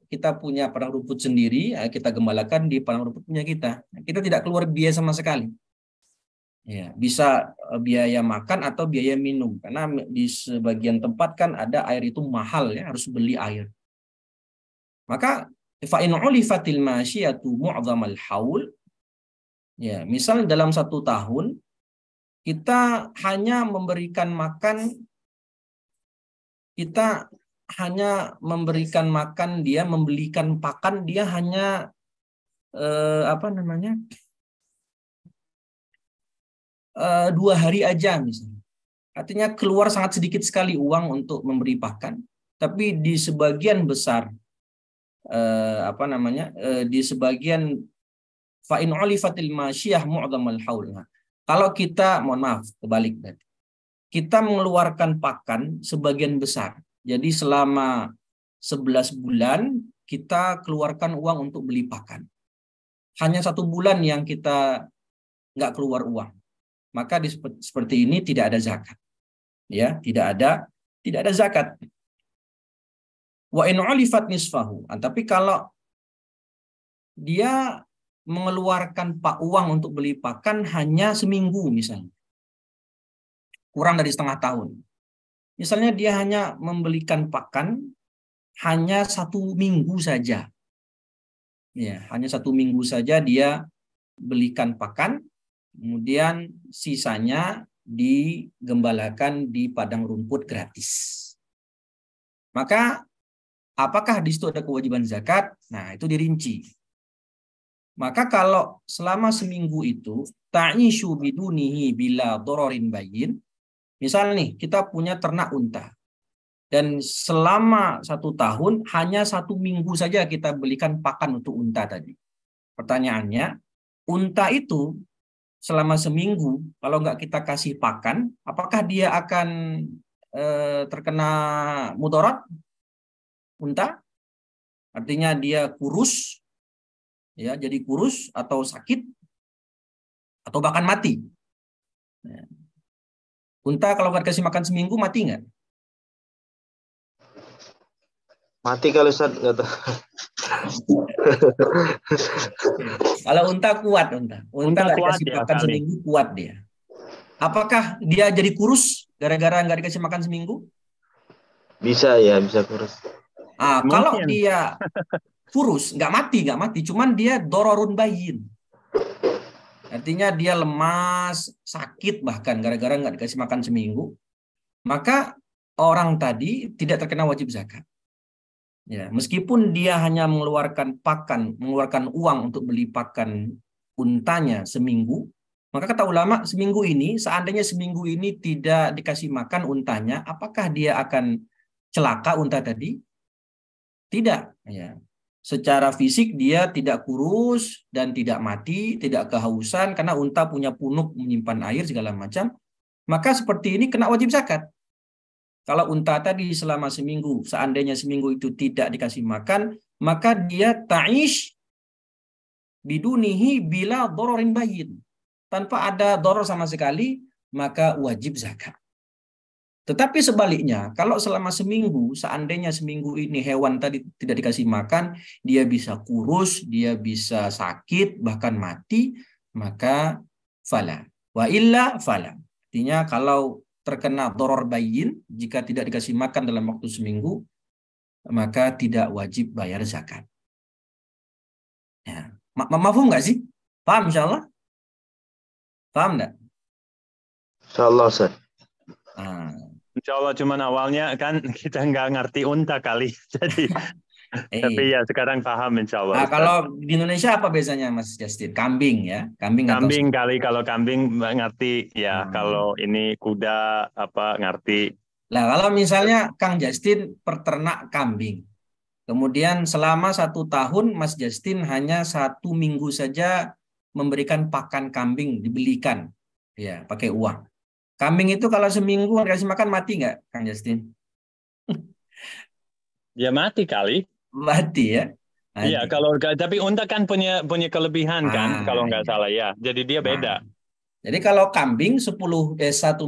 padang rumput sendiri, kita gembalakan di padang rumput punya kita. Kita tidak keluar biaya sama sekali. Ya, bisa biaya makan atau biaya minum, karena di sebagian tempat kan ada air itu mahal ya, harus beli air. Maka fa in ulifatil masyiyatu mu'dhamal haul, ya, misal dalam 1 tahun kita hanya memberikan makan, kita hanya memberikan makan dia, membelikan pakan dia hanya 2 hari aja misalnya. Artinya keluar sangat sedikit sekali uang untuk memberi pakan, tapi di sebagian besar di sebagian fa in ulifatil masyiyah mu'dhamal haul. Kalau kita, mohon maaf, kebalik tadi. Kita mengeluarkan pakan sebagian besar. Jadi selama 11 bulan kita keluarkan uang untuk beli pakan. Hanya 1 bulan yang kita nggak keluar uang. Maka seperti ini tidak ada zakat. Ya, tidak ada zakat. Wa in ulifat nisfahu. Tapi kalau dia mengeluarkan uang untuk beli pakan hanya seminggu misalnya, kurang dari setengah tahun. Misalnya dia hanya membelikan pakan hanya 1 minggu saja. Ya, hanya 1 minggu saja dia belikan pakan, kemudian sisanya digembalakan di padang rumput gratis. Maka apakah di situ ada kewajiban zakat? Nah, itu dirinci. Maka kalau selama seminggu itu ta'ishu bidunihi bila dororin bayin, misal nih kita punya ternak unta dan selama 1 tahun hanya 1 minggu saja kita belikan pakan untuk unta tadi. Pertanyaannya, unta itu selama seminggu kalau nggak kita kasih pakan, apakah dia akan terkena mudarat? Unta? Artinya dia kurus, ya, jadi kurus atau sakit atau bahkan mati. Unta kalau nggak dikasih makan seminggu mati nggak? Mati kalau Ustaz, nggak tahu. Kalau unta kuat, unta nggak kuat dikasih ya, makan kali. seminggu kuat dia. Apakah dia jadi kurus gara-gara nggak dikasih makan seminggu? Bisa ya, bisa kurus. Kalau Mungkin. dia kurus, nggak mati, cuman dia dororun bayin. Artinya dia lemas, sakit bahkan gara-gara nggak dikasih makan seminggu. Maka orang tadi tidak terkena wajib zakat. Ya, meskipun dia hanya mengeluarkan uang untuk beli pakan untanya seminggu, maka kata ulama seandainya seminggu ini tidak dikasih makan untanya, apakah dia akan celaka unta tadi? Tidak, ya. Secara fisik dia tidak kurus dan tidak mati, tidak kehausan karena unta punya punuk menyimpan air segala macam. Maka seperti ini kena wajib zakat. Kalau unta tadi selama seminggu, seandainya seminggu itu tidak dikasih makan, maka dia ta'ish bidunihi bila dororin bayin. Tanpa ada doror sama sekali, maka wajib zakat. Tetapi sebaliknya, kalau selama seminggu, seandainya seminggu ini hewan tadi tidak dikasih makan, dia bisa kurus, dia bisa sakit, bahkan mati, maka fala. Wa illa fala. Artinya kalau terkena doror bayin, jika tidak dikasih makan dalam waktu seminggu, maka tidak wajib bayar zakat. Ya. Mafhum nggak sih? Paham insya Allah? Paham nggak? Insyaallah Ustaz. Ah. Insya Allah cuman awalnya kan kita nggak ngerti unta kali. Jadi tapi ya sekarang paham insya Allah. Nah, kalau di Indonesia apa biasanya Mas Justin? Kambing ya? Kambing atau Kambing kali, kalau kambing ngerti ya. Hmm. Kalau ini kuda apa ngerti. Nah, kalau misalnya Kang Justin peternak kambing, kemudian selama 1 tahun Mas Justin hanya 1 minggu saja memberikan pakan kambing, dibelikan ya pakai uang. Kambing itu kalau seminggu nggak dikasih makan mati nggak, Kang Justin? Ya mati kali. Mati ya. Mati. Iya, tapi unta kan punya kelebihan kan, kalau nggak iya. salah ya. Jadi dia beda. Jadi kalau kambing 1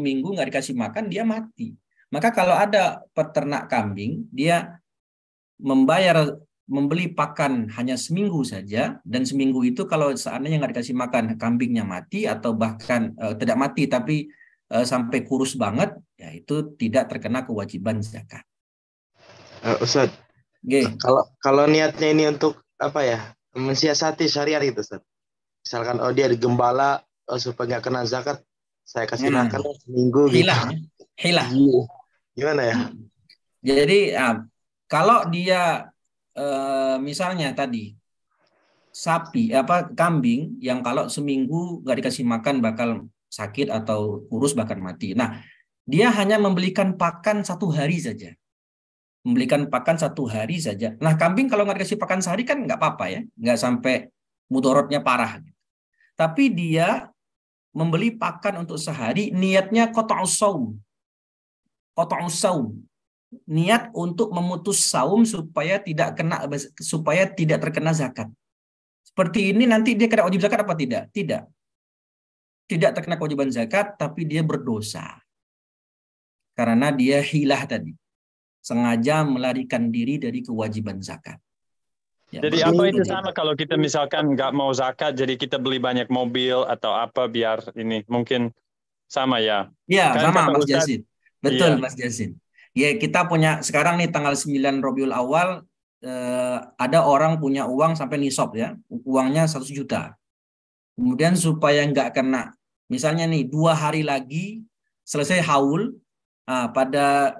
minggu nggak dikasih makan, dia mati. Maka kalau ada peternak kambing, dia membeli pakan hanya seminggu saja, dan seminggu itu kalau seandainya nggak dikasih makan, kambingnya mati atau bahkan tidak mati tapi sampai kurus banget, ya itu tidak terkena kewajiban zakat. Ustaz, kalau niatnya ini untuk apa ya, mensiasati syariat itu Ustaz. Misalkan dia digembala supaya nggak kena zakat, saya kasih makan seminggu gitu. Hilah. Gimana ya? Jadi kalau dia misalnya tadi kambing yang kalau seminggu nggak dikasih makan bakal sakit atau kurus bahkan mati. Nah, dia hanya membelikan pakan 1 hari saja. Membelikan pakan 1 hari saja. Nah, kambing kalau nggak dikasih pakan sehari kan nggak apa-apa ya, nggak sampai mudorotnya parah. Tapi dia membeli pakan untuk sehari, niatnya qata'us shaum. Qata'us shaum. Niat untuk memutus saum supaya tidak terkena zakat. Seperti ini nanti dia kena wajib zakat apa tidak? Tidak. Tidak terkena kewajiban zakat, tapi dia berdosa. Karena dia hilah tadi. Sengaja melarikan diri dari kewajiban zakat. Ya, jadi apa itu sama kalau kita misalkan nggak mau zakat, jadi kita beli banyak mobil atau apa biar ini mungkin sama ya? Ya, kan sama Mas Ustaz, Jasin. Betul iya. Mas Jasin. Ya, kita punya sekarang nih tanggal 9 Rabiul Awal, ada orang punya uang sampai nisab ya. Uangnya 100 juta. Kemudian supaya nggak kena, misalnya nih 2 hari lagi selesai haul, pada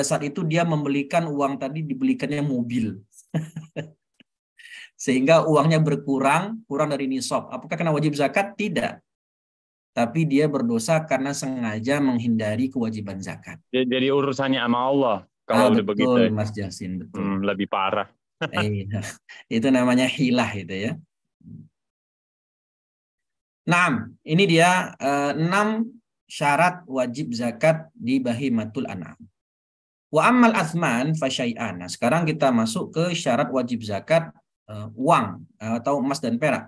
saat itu dia membelikan uang tadi, dibelikannya mobil. Sehingga uangnya kurang dari nisab. Apakah kena wajib zakat? Tidak. Tapi dia berdosa karena sengaja menghindari kewajiban zakat. Jadi urusannya sama Allah kalau udah begitu. Betul Mas Jasin, betul. Lebih parah. Itu namanya hilah itu ya. Nah, ini dia 6 syarat wajib zakat di bahimatul an'am. Wa ammal athman fasyai'an. Nah, sekarang kita masuk ke syarat wajib zakat uang atau emas dan perak.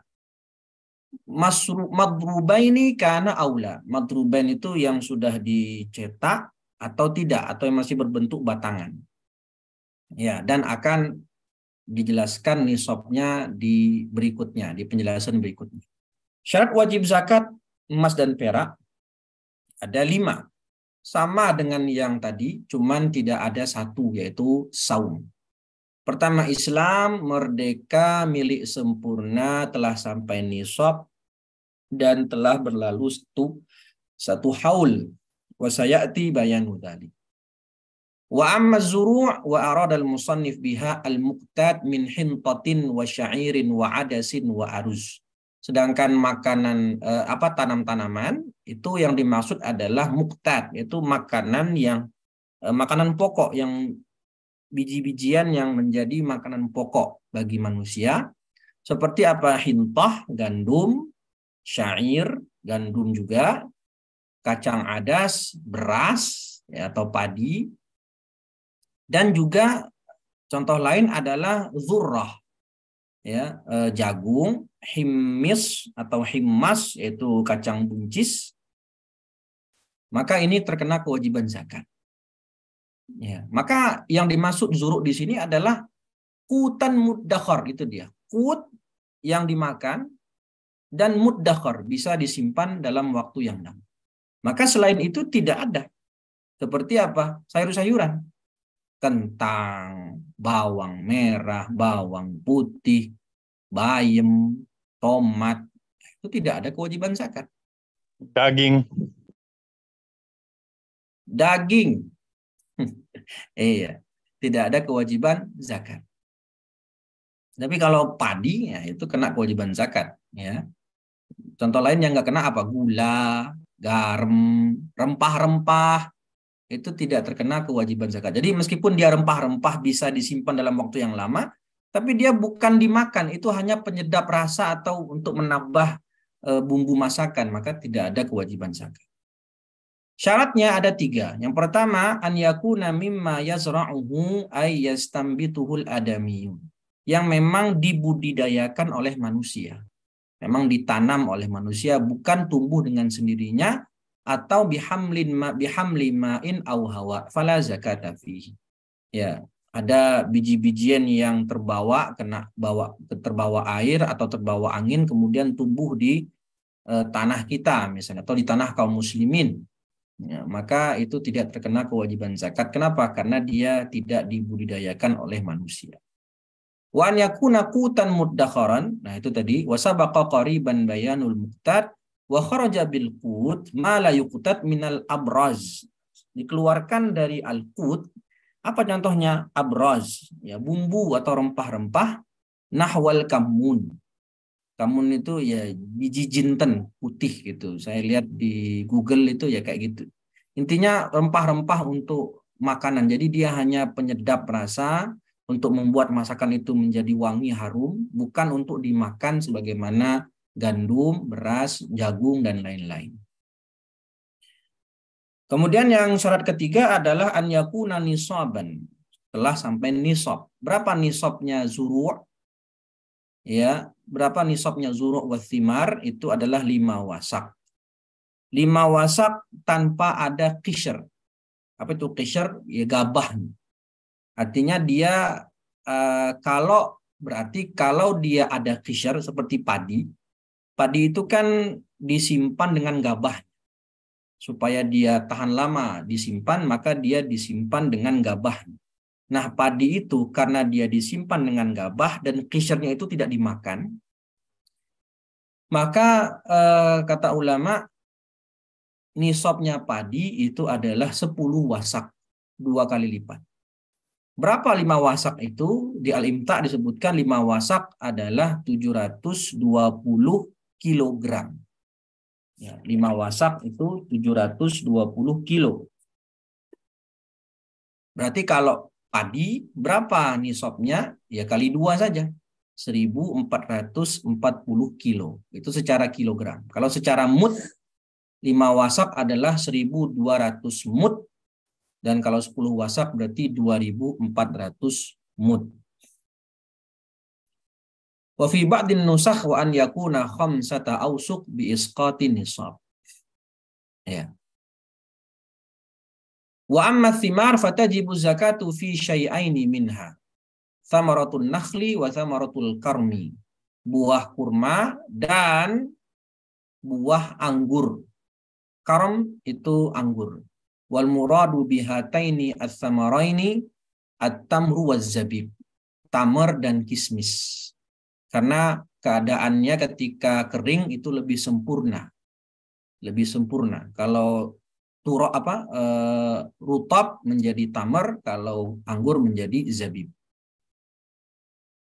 Madrubaini kana aula. Madrubain itu yang sudah dicetak atau tidak, atau yang masih berbentuk batangan. Ya, dan akan dijelaskan nisabnya di berikutnya, di penjelasan berikutnya. Syarat wajib zakat emas dan perak ada 5. Sama dengan yang tadi, cuman tidak ada 1, yaitu saum. Pertama, Islam merdeka milik sempurna, telah sampai nisab dan telah berlalu 1 haul. Wa sayati bayanu dzalik. Wa amma az-zuru' wa arada al-musannif biha al-muqtad min hintatin wa sya'irin wa adasin wa aruz. Sedangkan makanan tanam-tanaman itu yang dimaksud adalah muqtad, itu makanan pokok yang biji-bijian yang menjadi makanan pokok bagi manusia. Seperti apa? Hintah, gandum, syair, gandum juga, kacang adas, beras ya, atau padi. Dan juga contoh lain adalah zurrah, ya, jagung, himmis atau himmas yaitu kacang buncis. Maka ini terkena kewajiban zakat. Ya, maka yang dimaksud zuruk di sini adalah kutan muddakhar, itu dia. Kut yang dimakan dan muddakhar bisa disimpan dalam waktu yang lama. Maka selain itu tidak ada. Seperti apa? Sayur-sayuran. Kentang, bawang merah, bawang putih, bayam, tomat. Itu tidak ada kewajiban zakat. Daging. Daging. Iya, tidak ada kewajiban zakat. Tapi kalau padi, ya itu kena kewajiban zakat. Ya. Contoh lain yang nggak kena apa? Gula, garam, rempah-rempah, itu tidak terkena kewajiban zakat. Jadi meskipun dia rempah-rempah bisa disimpan dalam waktu yang lama, tapi dia bukan dimakan, itu hanya penyedap rasa atau untuk menambah bumbu masakan, maka tidak ada kewajiban zakat. Syaratnya ada 3. Yang pertama, an yakuna mimma yazra'uhu ay yastambituhul adamiyun. Yang memang dibudidayakan oleh manusia. Memang ditanam oleh manusia, bukan tumbuh dengan sendirinya atau bihamli ma'in aw hawa fala zakata fihi. Ya, ada biji-bijian yang terbawa air atau terbawa angin kemudian tumbuh di tanah kita misalnya atau di tanah kaum muslimin. Ya, maka itu tidak terkena kewajiban zakat. Kenapa? Karena dia tidak dibudidayakan oleh manusia. Wa an yakuna qutan muddakharan. Nah, itu tadi wasabaqa qariban bayanul muqtad wa kharaja bil qut ma la yuqtat minal abraz. Dikeluarkan dari al-qut. Apa contohnya? Abraz, ya, bumbu atau rempah-rempah, nahwal kamun. Kamun itu ya biji jinten putih gitu. Saya lihat di Google itu ya kayak gitu. Intinya rempah-rempah untuk makanan. Jadi dia hanya penyedap rasa untuk membuat masakan itu menjadi wangi harum, bukan untuk dimakan sebagaimana gandum, beras, jagung dan lain-lain. Kemudian yang syarat ketiga adalah an yakuna nisaban. Setelah sampai nisab. Berapa nisabnya zuru'? Ya, berapa nisabnya zuru' wa thimar? Itu adalah 5 wasak. 5 wasak tanpa ada qishr. Apa itu qishr? Ya, gabah. Artinya dia kalau dia ada qishr seperti padi. Padi itu kan disimpan dengan gabah. Supaya dia tahan lama disimpan, maka dia disimpan dengan gabah. Nah, padi itu karena dia disimpan dengan gabah dan qishrnya itu tidak dimakan, maka kata ulama nisabnya padi itu adalah 10 wasak, 2 kali lipat. Berapa 5 wasak itu? Di Al-Imta disebutkan 5 wasak adalah 720 kilogram. Ya, 5 wasak itu 720 kilo. Berarti kalau padi berapa nisabnya? Ya kali 2 saja. 1440 kilo. Itu secara kilogram. Kalau secara mud, 5 wasak adalah 1200 mud. Dan kalau 10 wasak berarti 2400 mud. Wa fi ba'din nusakh wa an yakuna khamsata awsuq bi isqatin nisab. Ya. Wa amma thimar fatajibu zakatu fi syai'aini minha. Thamaratul nakhli wa thamaratul karmi. Buah kurma dan buah anggur. Karm itu anggur. Wal muradu bihataini ats-thamaraini at-tamru waz-zabib. Tamar dan kismis. Karena keadaannya ketika kering itu lebih sempurna. Lebih sempurna. Kalau rutab menjadi tamar, kalau anggur menjadi zabib.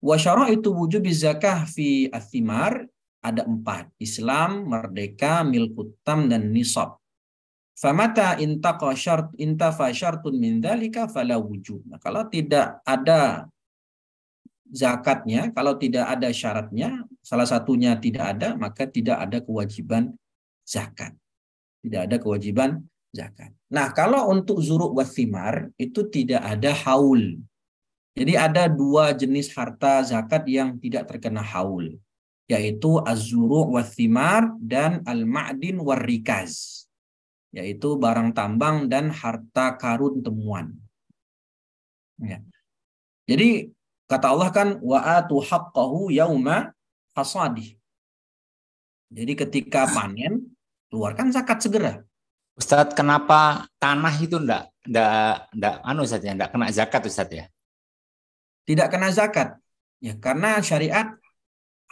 Wa syaraitu wujubi zakah fi athimar ada 4. Islam, merdeka, milkut tam dan nisab. Famata intafa syartun min dzalika fala wujub. Nah, kalau tidak ada zakatnya, kalau tidak ada syaratnya, salah satunya tidak ada, maka tidak ada kewajiban zakat. Tidak ada kewajiban zakat. Nah, kalau untuk zuru' wa thimar itu tidak ada haul. Jadi ada dua jenis harta zakat yang tidak terkena haul, yaitu az-zuru' wa thimar dan al-ma'din war rikaz, yaitu barang tambang dan harta karun temuan. Ya. Jadi kata Allah kan wa atu haqqahu yauma hasadih. Jadi ketika panen keluarkan zakat segera. Ustadz, kenapa tanah itu enggak Ustadz ya, enggak kena zakat Ustadz ya? Tidak kena zakat. Ya, karena syariat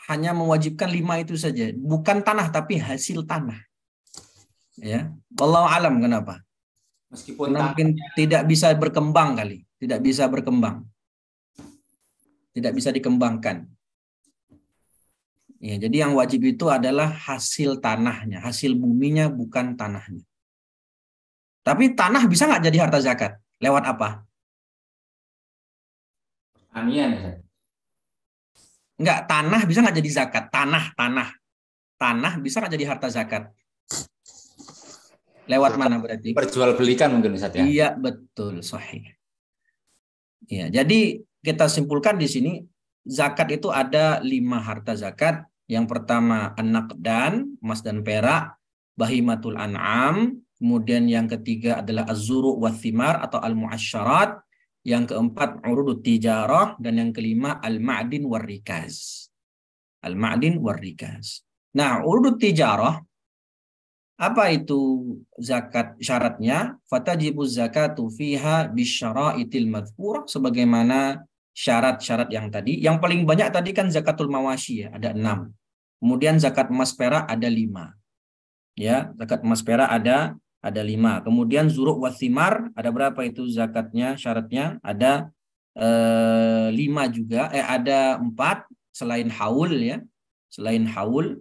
hanya mewajibkan 5 itu saja, bukan tanah tapi hasil tanah. Ya, wallahu alam kenapa? Meskipun mungkin tidak bisa berkembang kali, tidak bisa berkembang. Tidak bisa dikembangkan. Ya, jadi yang wajib itu adalah hasil tanahnya, hasil buminya, bukan tanahnya. Tapi tanah bisa nggak jadi harta zakat? Lewat apa? pertanian. Enggak, tanah bisa nggak jadi zakat? Tanah bisa nggak jadi harta zakat? Lewat mana berarti? Perjualbelikan mungkin Ustaz ya? Iya, betul, sahih. Ya, jadi kita simpulkan di sini zakat itu ada 5 harta zakat. Yang pertama an-naqdan, emas dan perak, bahimatul an'am, kemudian yang ketiga adalah az-zuru' wa thimar atau al-mu'asyarat, yang keempat urudut tijarah, dan yang kelima al-ma'din war rikaz. Al-ma'din war rikaz. Nah, urudut tijarah apa itu zakat syaratnya? Fatajibuz zakatu fiha bisyara'itil madhkurah, sebagaimana syarat-syarat yang tadi. Yang paling banyak tadi kan zakatul mawashi ya, ada 6. Kemudian zakat emas perak ada 5. Ya, zakat emas perak ada 5. Kemudian zuru' wa thimar ada berapa itu zakatnya, syaratnya? Ada 5 juga, ada 4 selain haul ya. Selain haul.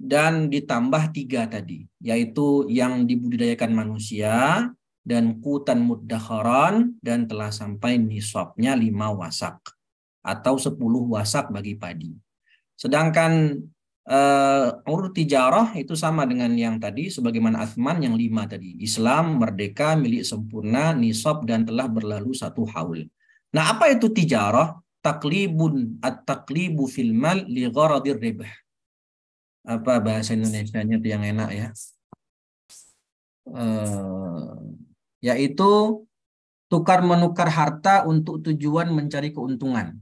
Dan ditambah 3 tadi, yaitu yang dibudidayakan manusia dan qutan muddakharan, dan telah sampai nisabnya 5 wasak atau 10 wasak bagi padi. Sedangkan urut tijarah itu sama dengan yang tadi, sebagaimana Athman yang 5 tadi. Islam, merdeka, milik sempurna, nisab, dan telah berlalu 1 haul. Nah, apa itu tijarah? At-taqlibu fil mal li gharadir ribah. Apa bahasa Indonesianya itu yang enak ya? Yaitu tukar menukar harta untuk tujuan mencari keuntungan.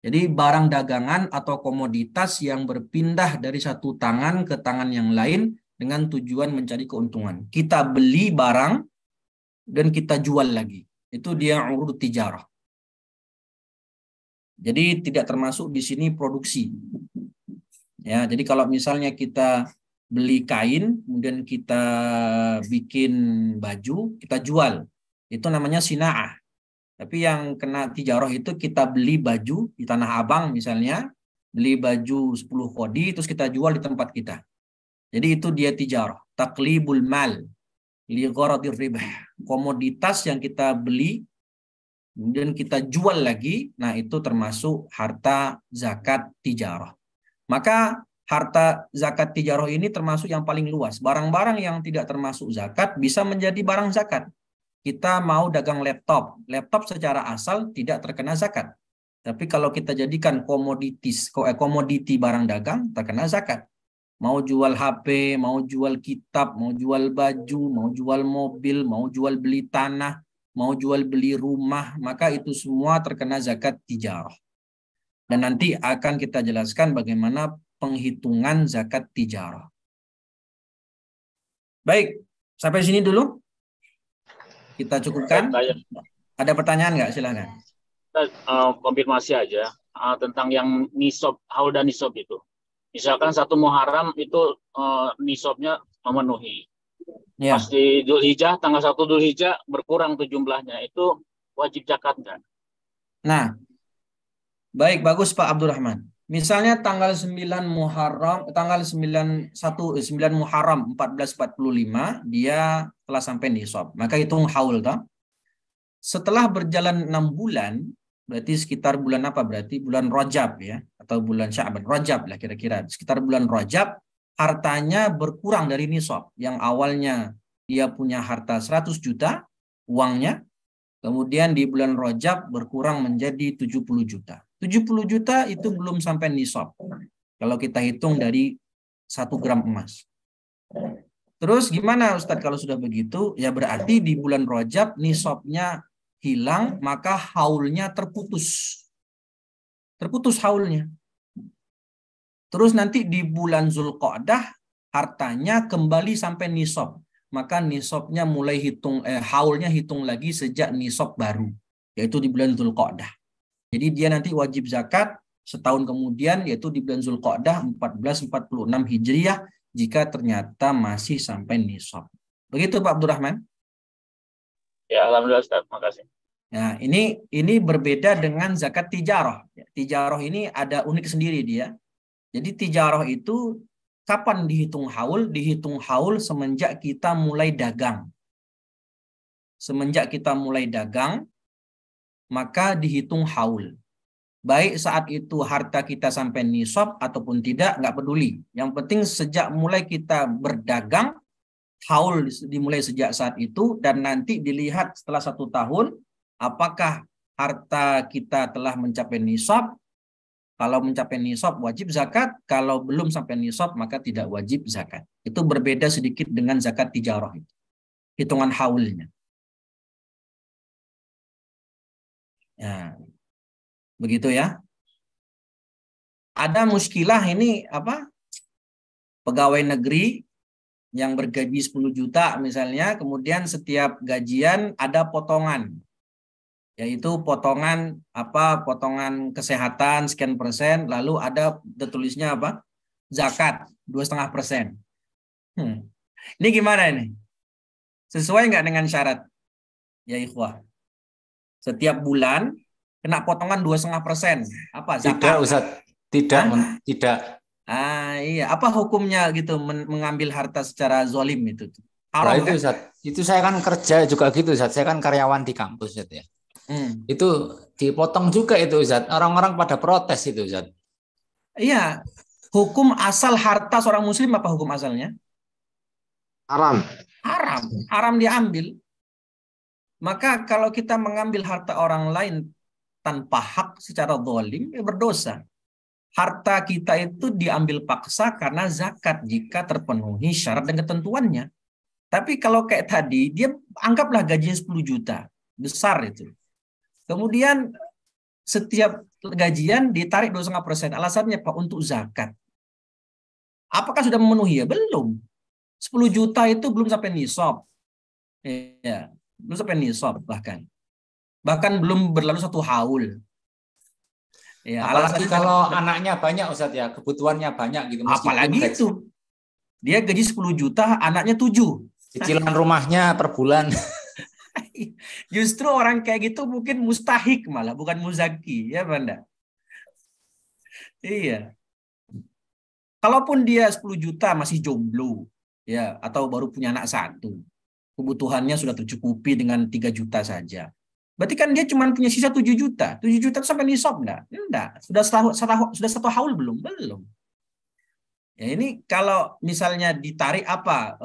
Jadi barang dagangan atau komoditas yang berpindah dari satu tangan ke tangan yang lain dengan tujuan mencari keuntungan. Kita beli barang dan kita jual lagi. Itu dia urud tijarah. Jadi tidak termasuk di sini produksi. Ya, jadi kalau misalnya kita beli kain, kemudian kita bikin baju, kita jual, itu namanya sina'ah. Tapi yang kena tijarah itu kita beli baju di Tanah Abang misalnya, beli baju 10 kodi, terus kita jual di tempat kita. Jadi itu dia tijarah, taqlibul mal li gharadir ribah. Komoditas yang kita beli, kemudian kita jual lagi, nah itu termasuk harta zakat tijarah. Maka harta zakat tijarah ini termasuk yang paling luas. Barang-barang yang tidak termasuk zakat bisa menjadi barang zakat. Kita mau dagang laptop. Laptop secara asal tidak terkena zakat. Tapi kalau kita jadikan komoditi barang dagang, terkena zakat. Mau jual HP, mau jual kitab, mau jual baju, mau jual mobil, mau jual beli tanah, mau jual beli rumah, maka itu semua terkena zakat tijarah. Dan nanti akan kita jelaskan bagaimana penghitungan zakat tijarah. Baik, sampai sini dulu. Kita cukupkan. Ada pertanyaan nggak? Silakan. Konfirmasi aja tentang yang nisab, haul dan nisab itu. Misalkan 1 Muharram itu nisabnya memenuhi. Ya. Pas di Dzulhijjah, tanggal 1 Dzulhijjah berkurang tuh jumlahnya. Itu wajib zakat nggak? Nah, baik, bagus Pak Abdurrahman. Misalnya tanggal 9 Muharram, tanggal 9 Muharram 1445 dia telah sampai nisab. Maka hitung haul toh. Setelah berjalan 6 bulan, berarti sekitar bulan apa? Berarti bulan Rajab ya, atau bulan Sya'ban. Rajab lah kira-kira. Sekitar bulan Rajab, hartanya berkurang dari nisab. Yang awalnya dia punya harta 100 juta uangnya, kemudian di bulan Rajab berkurang menjadi 70 juta. 70 juta itu belum sampai nisab. Kalau kita hitung dari 1 gram emas. Terus gimana Ustadz kalau sudah begitu? Ya berarti di bulan Rajab nisabnya hilang, maka haulnya terputus. Terputus haulnya. Terus nanti di bulan Zulqa'dah hartanya kembali sampai nisab. Maka nisabnya mulai haulnya hitung lagi sejak nisab baru, yaitu di bulan Zulqa'dah. Jadi dia nanti wajib zakat setahun kemudian, yaitu di bulan Zulqa'dah 1446 Hijriah, jika ternyata masih sampai nisab. Begitu Pak Abdurrahman? Ya, alhamdulillah Ustaz, makasih. Nah, ini berbeda dengan zakat tijarah. Tijarah ini ada unik sendiri dia. Jadi tijarah itu kapan dihitung haul? Dihitung haul semenjak kita mulai dagang. Semenjak kita mulai dagang, maka dihitung haul. Baik saat itu harta kita sampai nisab ataupun tidak, nggak peduli. Yang penting sejak mulai kita berdagang, haul dimulai sejak saat itu, dan nanti dilihat setelah 1 tahun, apakah harta kita telah mencapai nisab. Kalau mencapai nisab wajib zakat, kalau belum sampai nisab maka tidak wajib zakat. Itu berbeda sedikit dengan zakat tijarah itu. Hitungan haulnya. Ya. Begitu ya. Ada muskilah ini apa? Pegawai negeri yang bergaji 10 juta misalnya, kemudian setiap gajian ada potongan. Yaitu potongan potongan kesehatan sekian persen, lalu ada tertulisnya apa? Zakat 2,5%. Ini gimana ini? Sesuai nggak dengan syarat? Ya ikhwah. Setiap bulan kena potongan 2,5%. Apa? Zakat. Tidak, Ustaz. Tidak. Iya. Apa hukumnya gitu mengambil harta secara zalim itu? Haram, itu kan? Ustaz. Itu saya kan kerja juga gitu, Ustaz. Saya kan karyawan di kampus, Ustaz ya. Itu dipotong juga itu, Ustaz. Orang-orang pada protes itu, Ustaz. Iya. Hukum asal harta seorang muslim apa hukum asalnya? Haram. Haram diambil. Maka kalau kita mengambil harta orang lain tanpa hak secara zalim, ya berdosa. Harta kita itu diambil paksa karena zakat jika terpenuhi syarat dan ketentuannya. Tapi kalau kayak tadi, dia anggaplah gajinya 10 juta. Besar itu. Kemudian setiap gajian ditarik 2,5%. Alasannya Pak untuk zakat. Apakah sudah memenuhi? Ya belum. 10 juta itu belum sampai nisab. Ya, belum sampai nisab bahkan. Bahkan belum berlalu 1 haul. Ya, apalagi kalau anaknya banyak, Ustaz ya, kebutuhannya banyak gitu. Apalagi itu. Dia gaji 10 juta, anaknya 7. Cicilan rumahnya per bulan. Justru orang kayak gitu mungkin mustahik malah, bukan muzaki, ya Banda. Iya. Kalaupun dia 10 juta masih jomblo, ya, atau baru punya anak 1, kebutuhannya sudah tercukupi dengan 3 juta saja. Berarti kan dia cuma punya sisa 7 juta. 7 juta itu sampai nisab enggak? Enggak. Sudah 1 haul belum? Belum. Ya ini kalau misalnya ditarik apa?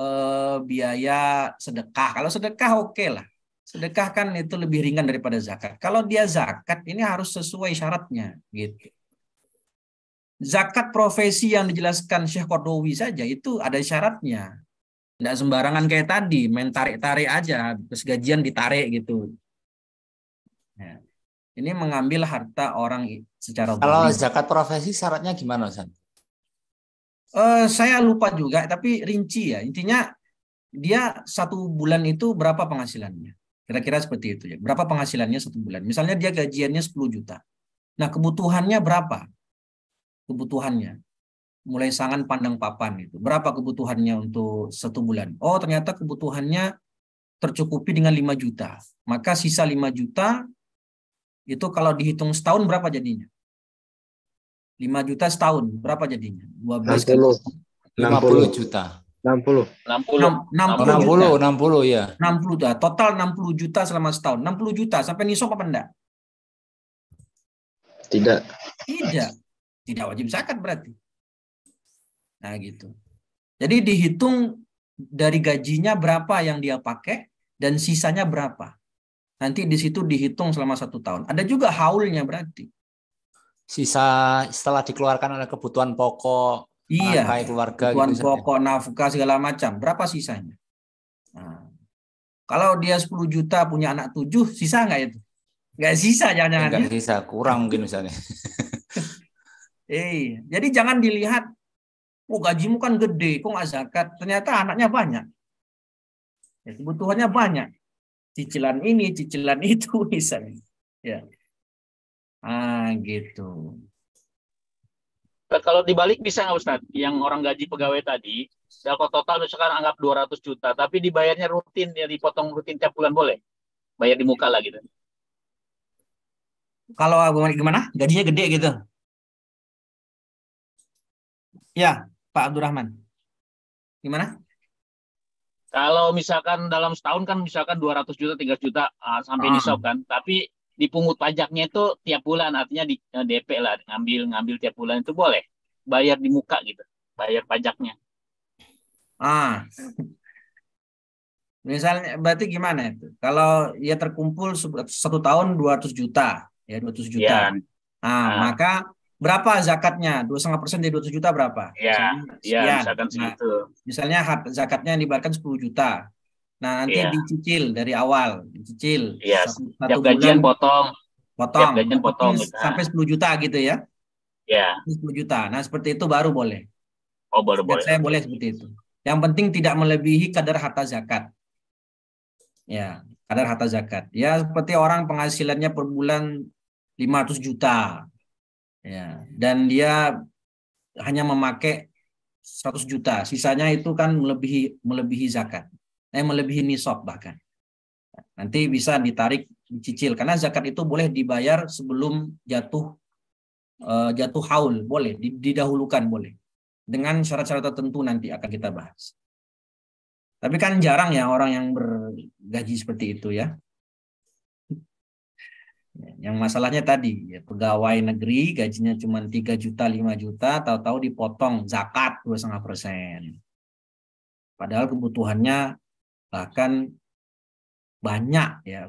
Biaya sedekah. Kalau sedekah oke lah. Sedekah kan itu lebih ringan daripada zakat. Kalau dia zakat ini harus sesuai syaratnya gitu. Zakat profesi yang dijelaskan Syekh Qardawi saja itu ada syaratnya. Tidak sembarangan kayak tadi, main tarik-tarik aja, terus gajian ditarik gitu. Nah, ini mengambil harta orang secara kalau zakat profesi syaratnya gimana, Ustaz? Saya lupa juga, tapi rinci ya. Intinya dia 1 bulan itu berapa penghasilannya. Kira-kira seperti itu ya. Berapa penghasilannya 1 bulan. Misalnya dia gajiannya 10 juta. Nah kebutuhannya berapa? Kebutuhannya. Mulai sangan pandang papan itu. Berapa kebutuhannya untuk 1 bulan? Oh ternyata kebutuhannya tercukupi dengan 5 juta. Maka sisa 5 juta itu kalau dihitung setahun berapa jadinya? 5 juta setahun. Berapa jadinya? 12 kali 50 juta. 60 ya. 60 juta. Total 60 juta selama setahun. 60 juta sampai nisab apa enggak? Tidak. Tidak wajib zakat berarti. Nah, gitu. Jadi dihitung dari gajinya berapa yang dia pakai dan sisanya berapa. Nanti di situ dihitung selama 1 tahun. Ada juga haulnya berarti. Sisa setelah dikeluarkan oleh kebutuhan pokok, menafkahi keluarga, kebutuhan gitu, pokok, nafkah segala macam. Berapa sisanya? Nah, kalau dia 10 juta punya anak 7, sisa nggak itu? Nggak sisa, jangan-jangan. Nggak sisa, kurang mungkin misalnya. Jadi jangan dilihat, gajimu kan gede, kok nggak zakat? Ternyata anaknya banyak. Ya, kebutuhannya banyak. Cicilan ini, cicilan itu, misalnya. Ya. Gitu. Kalau dibalik bisa nggak Ustaz? Yang orang gaji pegawai tadi, kalau total misalkan anggap 200 juta, tapi dibayarnya rutin, ya dipotong rutin tiap bulan boleh? Bayar di muka lah gitu. Kalau gimana? Gajinya gede gitu? Ya, Pak Abdurrahman. Gimana? Kalau misalkan dalam setahun kan misalkan 200 juta, 300 juta sampai nisab kan, tapi dipungut pajaknya itu tiap bulan, artinya di DP lah, ngambil tiap bulan, itu boleh bayar di muka gitu, bayar pajaknya. Misalnya berarti gimana itu? Kalau ia terkumpul 1 tahun 200 juta, ya 200 juta. Maka berapa zakatnya? 2,5% dari 200 juta berapa? Misalkan segitu. Misalnya zakatnya dibayarkan 10 juta. Nah, nanti dicicil dari awal, dicicil. Satu gajian potong. Gitu. Sampai 10 juta gitu ya. 10 juta. Nah, seperti itu baru boleh. Baru boleh. Saya boleh seperti itu. Yang penting tidak melebihi kadar harta zakat. Ya, kadar harta zakat. Ya, seperti orang penghasilannya per bulan 500 juta. Ya, dan dia hanya memakai 100 juta. Sisanya itu kan melebihi zakat. Melebihi nisab bahkan. Nanti bisa ditarik, dicicil, karena zakat itu boleh dibayar sebelum jatuh haul, boleh didahulukan, boleh, dengan syarat-syarat tertentu nanti akan kita bahas. Tapi kan jarang ya orang yang bergaji seperti itu ya. Yang masalahnya tadi, ya, pegawai negeri gajinya cuma 3 juta, 5 juta, tahu-tahu dipotong zakat 2,5%. Padahal kebutuhannya bahkan banyak ya.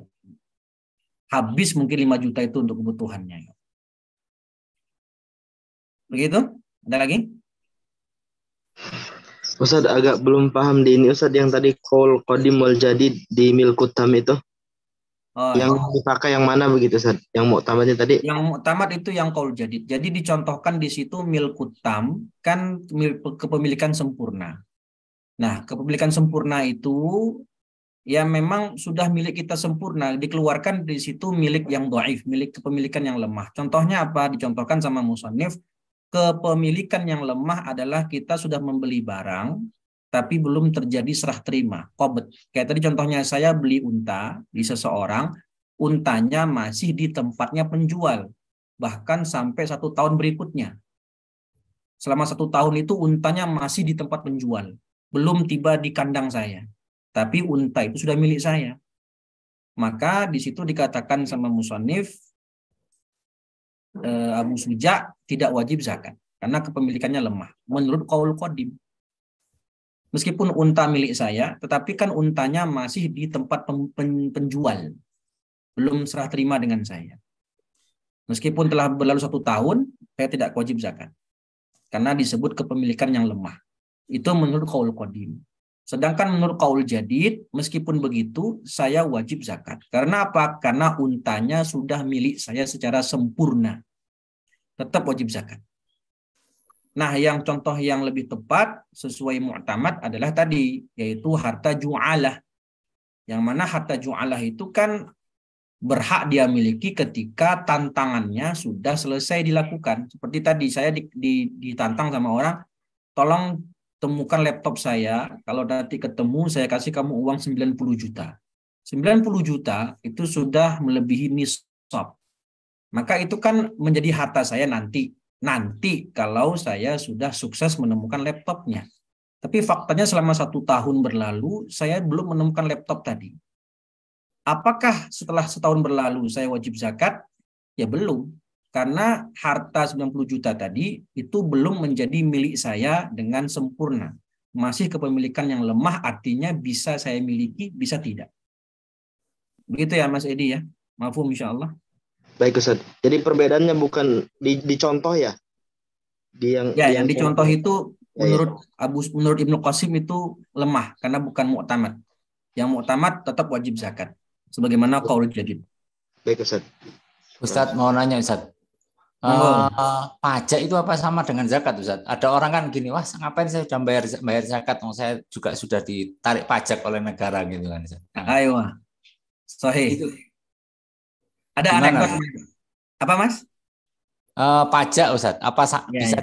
Habis mungkin 5 juta itu untuk kebutuhannya. Begitu? Ada lagi? Ustaz, agak belum paham di ini Ustaz, yang tadi qaul qadim wal jadid di Milkutam itu. Yang dipakai yang mana begitu Ustaz? Yang muktamadnya tadi? Yang muktamad itu yang qaul jadid. Jadi dicontohkan di situ Milkutam kan kepemilikan sempurna. Nah, kepemilikan sempurna itu ya memang sudah milik kita sempurna, dikeluarkan di situ milik yang dhaif, milik kepemilikan yang lemah. Contohnya apa? Dicontohkan sama musannif, kepemilikan yang lemah adalah kita sudah membeli barang tapi belum terjadi serah terima, qabd. Kayak tadi contohnya saya beli unta di seseorang, untanya masih di tempatnya penjual, bahkan sampai 1 tahun berikutnya. Selama 1 tahun itu untanya masih di tempat penjual, belum tiba di kandang saya. Tapi unta itu sudah milik saya. Maka di situ dikatakan sama musannif, Abu Suja tidak wajib zakat karena kepemilikannya lemah menurut qaul qadim. Meskipun unta milik saya, tetapi kan untanya masih di tempat penjual, belum serah terima dengan saya. Meskipun telah berlalu 1 tahun, saya tidak wajib zakat karena disebut kepemilikan yang lemah. Itu menurut qaul qadim. Sedangkan menurut qaul jadid, meskipun begitu, saya wajib zakat. Karena apa? Karena untanya sudah milik saya secara sempurna. Tetap wajib zakat. Nah, yang contoh yang lebih tepat sesuai mu'tamad adalah tadi, yaitu harta ju'alah. Yang mana harta ju'alah itu kan berhak dia miliki ketika tantangannya sudah selesai dilakukan. Seperti tadi, saya ditantang sama orang, tolong temukan laptop saya, kalau nanti ketemu saya kasih kamu uang 90 juta. 90 juta itu sudah melebihi nisab. Maka itu kan menjadi harta saya nanti. nanti kalau saya sudah sukses menemukan laptopnya. Tapi faktanya selama 1 tahun berlalu, saya belum menemukan laptop tadi. Apakah setelah setahun berlalu saya wajib zakat? Ya belum. Karena harta 90 juta tadi itu belum menjadi milik saya dengan sempurna. Masih kepemilikan yang lemah, artinya bisa saya miliki, bisa tidak. Begitu ya Mas Edi ya. Mafhum insyaallah. Baik Ustaz. Jadi perbedaannya bukan di contoh ya? Yang dicontoh itu menurut Ibnu Qasim itu lemah karena bukan mu'tamad. Yang mu'tamad tetap wajib zakat sebagaimana qaul jadid. Baik Ustaz. Ustaz mau nanya Ustaz. Pajak itu apa sama dengan zakat Ustaz? Ada orang kan gini, wah ngapain saya sudah bayar zakat? Saya juga sudah ditarik pajak oleh negara gitu kan Ustaz. Ayo. Sahih. Itu. Ada anekdot apa Mas? Pajak Ustaz, apa bisa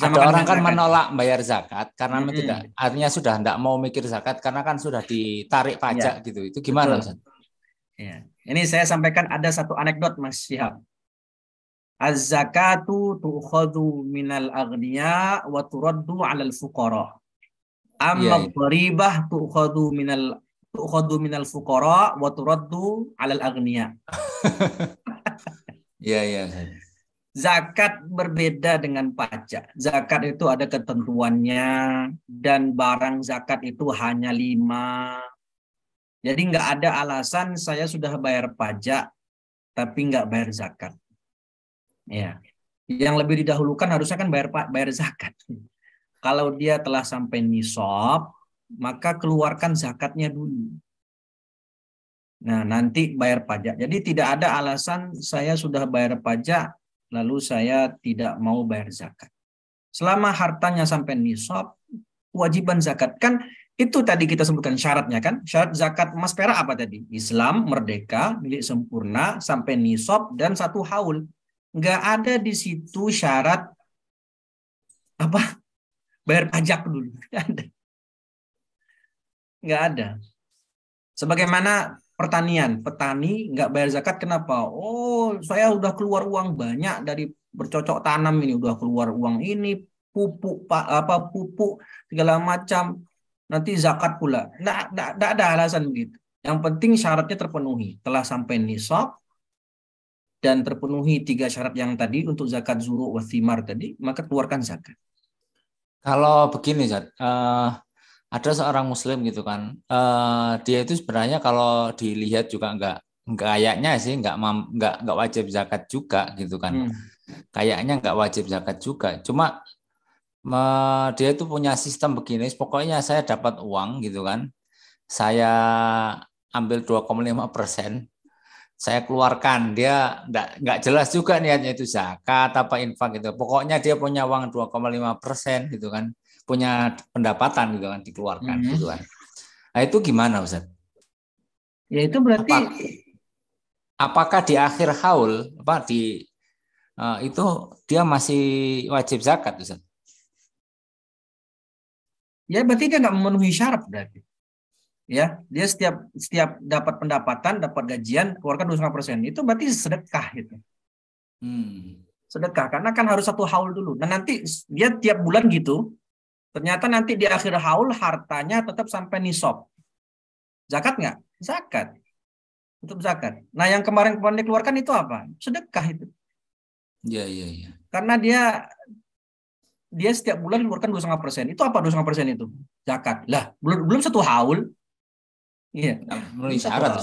ada orang kan zakat. Menolak bayar zakat karena tidak, artinya sudah tidak mau mikir zakat karena kan sudah ditarik pajak gitu. Itu gimana Ustaz? Ya. Ini saya sampaikan ada satu anekdot Mas Syihab. Az-zakatu tu'khadhu minal aghniya wa turaddu 'alal fuqara. Amma dharibah tu'khadhu minal fuqara wa turaddu 'alal aghniya. Iya. Zakat berbeda dengan pajak. Zakat itu ada ketentuannya dan barang zakat itu hanya 5. Jadi nggak ada alasan saya sudah bayar pajak tapi nggak bayar zakat. Ya, yang lebih didahulukan harusnya kan bayar zakat. Kalau dia telah sampai nisab, maka keluarkan zakatnya dulu. Nah, nanti bayar pajak. Jadi tidak ada alasan saya sudah bayar pajak, lalu saya tidak mau bayar zakat. Selama hartanya sampai nisab, kewajiban zakat. Kan itu tadi kita sebutkan syaratnya kan. Syarat zakat emas perak apa tadi? Islam, merdeka, milik sempurna, sampai nisab, dan 1 haul. Nggak ada di situ syarat apa bayar pajak dulu. Nggak ada. Sebagaimana pertanian, petani nggak bayar zakat kenapa? Oh, saya udah keluar uang banyak dari bercocok tanam ini, udah keluar uang ini, pupuk segala macam, nanti zakat pula. Nggak ada alasan begitu. Yang penting syaratnya terpenuhi, telah sampai nisab dan terpenuhi 3 syarat yang tadi untuk zakat zuru' wa thimar tadi, maka keluarkan zakat. Kalau begini Zat, ada seorang muslim gitu kan, dia itu sebenarnya kalau dilihat juga nggak kayaknya sih nggak wajib zakat juga gitu kan. Kayaknya nggak wajib zakat juga. Cuma dia itu punya sistem begini, pokoknya saya dapat uang gitu kan, saya ambil 2,5%. Saya keluarkan, dia nggak jelas juga niatnya itu zakat apa infak gitu. Pokoknya dia punya uang 2,5% gitu kan, punya pendapatan gitu kan, dikeluarkan gitu kan. Nah itu gimana Ustaz? Ya itu berarti apakah di akhir haul itu dia masih wajib zakat Ustaz? Ya berarti dia nggak memenuhi syarat berarti. Ya, dia setiap dapat pendapatan, dapat gajian, keluarkan 25%. Itu berarti sedekah itu. Sedekah, karena kan harus 1 haul dulu. Nah nanti dia tiap bulan gitu, ternyata nanti di akhir haul hartanya tetap sampai nisab. Zakat nggak? Zakat. Tetap zakat. Nah yang kemarin dikeluarkan itu apa? Sedekah itu. Iya. Karena dia setiap bulan keluarkan 2,5%. Itu apa 2,5% itu? Zakat. Lah, belum 1 haul. Iya, memenuhi syarat.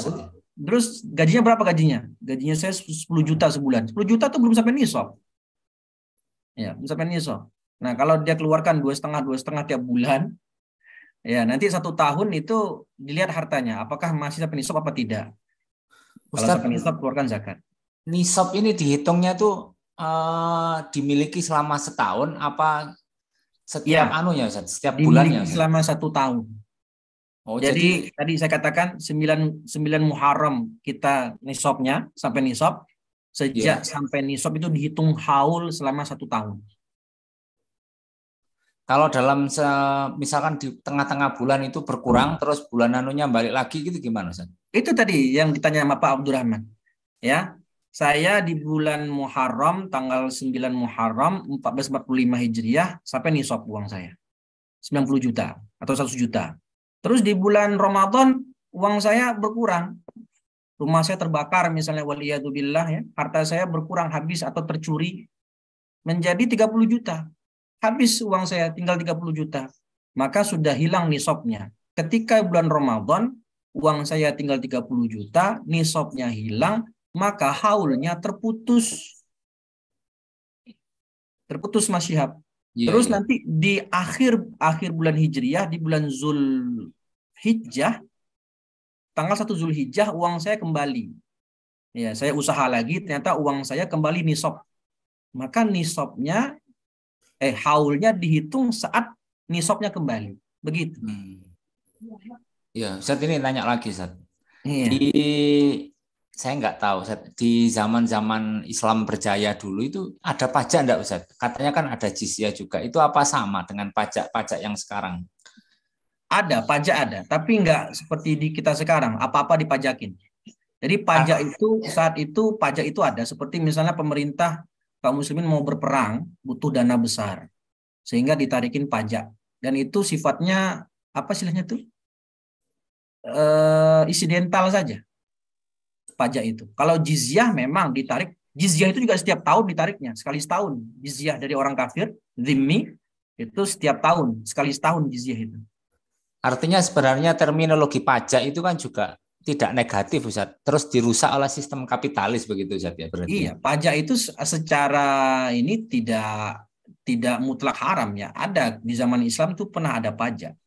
Terus gajinya berapa gajinya? Gajinya saya 10 juta sebulan. 10 juta tuh belum sampai nisab. Ya, belum sampai nisab. Nah, kalau dia keluarkan 2,5 tiap bulan, ya nanti 1 tahun itu dilihat hartanya, apakah masih sampai nisab apa tidak. Kalau sampai nisab keluarkan zakat. Nisab ini dihitungnya tuh dimiliki selama setahun apa setiap setiap bulannya? Selama 1 tahun. Jadi tadi saya katakan 9 Muharram kita nisabnya sampai nisab, sejak sampai nisab itu dihitung haul selama 1 tahun. Kalau dalam misalkan di tengah-tengah bulan itu berkurang terus bulan anunya balik lagi gitu gimana Ustaz? Itu tadi yang ditanya sama Pak Abdurrahman. Ya. Saya di bulan Muharram, tanggal 9 Muharram 1445 Hijriah, sampai nisab uang saya. 90 juta atau 100 juta. Terus di bulan Ramadan, uang saya berkurang. Rumah saya terbakar misalnya, waliyadzubillah ya. Harta saya berkurang, habis atau tercuri menjadi 30 juta. Habis uang saya tinggal 30 juta. Maka sudah hilang nisabnya. Ketika bulan Ramadan, uang saya tinggal 30 juta, nisabnya hilang, maka haulnya terputus. Terputus Mas Syihab. Terus nanti di akhir bulan Hijriah, di bulan Zulhijjah, tanggal 1 Zulhijjah, uang saya kembali. Ya, saya usaha lagi, ternyata uang saya kembali nisab. Maka nisabnya, haulnya dihitung saat nisabnya kembali. Begitu. Ya, Ustaz ini nanya lagi, Ustaz. Iya. Saya nggak tahu, Ustaz, di zaman-zaman Islam berjaya dulu itu ada pajak enggak, Ustaz? Katanya kan ada jizyah juga. Itu apa sama dengan pajak-pajak yang sekarang? Ada, pajak ada. Tapi nggak seperti di kita sekarang. Apa-apa dipajakin. Jadi pajak itu, saat itu pajak itu ada. Seperti misalnya pemerintah, kaum muslimin mau berperang, butuh dana besar. Sehingga ditarikin pajak. Dan itu sifatnya, apa istilahnya tuh? Insidental saja. Pajak itu. Kalau jizyah memang ditarik, jizyah itu juga setiap tahun ditariknya, sekali setahun. Jizyah dari orang kafir, dhimmi, itu setiap tahun, sekali setahun jizyah itu. Artinya sebenarnya terminologi pajak itu kan juga tidak negatif, Ustaz. Terus dirusak oleh sistem kapitalis begitu, Ustaz, ya berarti. Iya, pajak itu secara ini tidak mutlak haram ya. Ada di zaman Islam itu pernah ada pajak.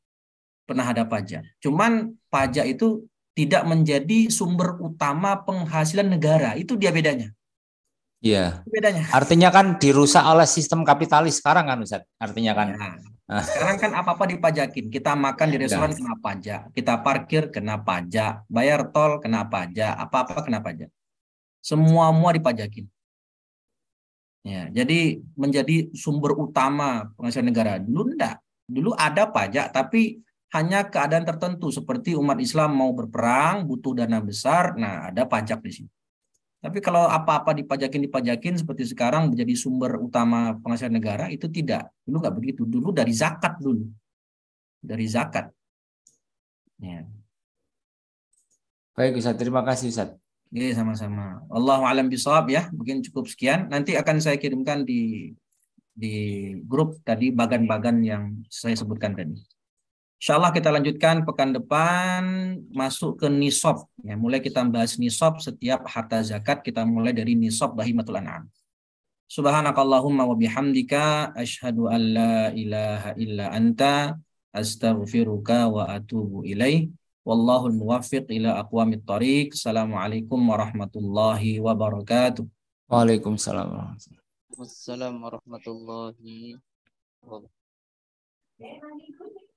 Pernah ada pajak. Cuman pajak itu tidak menjadi sumber utama penghasilan negara. Itu dia bedanya. Iya. Bedanya. Artinya kan dirusak oleh sistem kapitalis sekarang kan, Ustaz. Artinya kan. Ya. Sekarang kan apa-apa dipajakin. Kita makan di restoran kena pajak. Kita parkir kena pajak. Bayar tol kena pajak. Apa-apa kena pajak. Semua dipajakin. Ya, jadi menjadi sumber utama penghasilan negara. Dulu enggak. Dulu ada pajak, tapi hanya keadaan tertentu seperti umat Islam mau berperang, butuh dana besar, nah ada pajak di sini. Tapi kalau apa-apa dipajakin seperti sekarang menjadi sumber utama penghasilan negara, itu tidak. Dulu nggak begitu. Dulu dari zakat dulu. Dari zakat. Ya. Baik, Ustaz. Terima kasih, Ustaz. Oke, sama-sama. Allahu a'lam bishawab ya. Mungkin cukup sekian. Nanti akan saya kirimkan di grup tadi bagan-bagan yang saya sebutkan tadi. Insya Allah kita lanjutkan pekan depan masuk ke nisab. Ya, mulai kita bahas nisab setiap harta zakat. Kita mulai dari nisab bahimatul an'am. Subhanakallahumma wa bihamdika asyhadu an la ilaha illa anta astaghfiruka wa atubu ilaih. Wallahul muwaffiq ila aqwamit thariq. Assalamualaikum warahmatullahi wabarakatuh. Waalaikumsalam. Wassalamualaikum warahmatullahi wabarakatuh.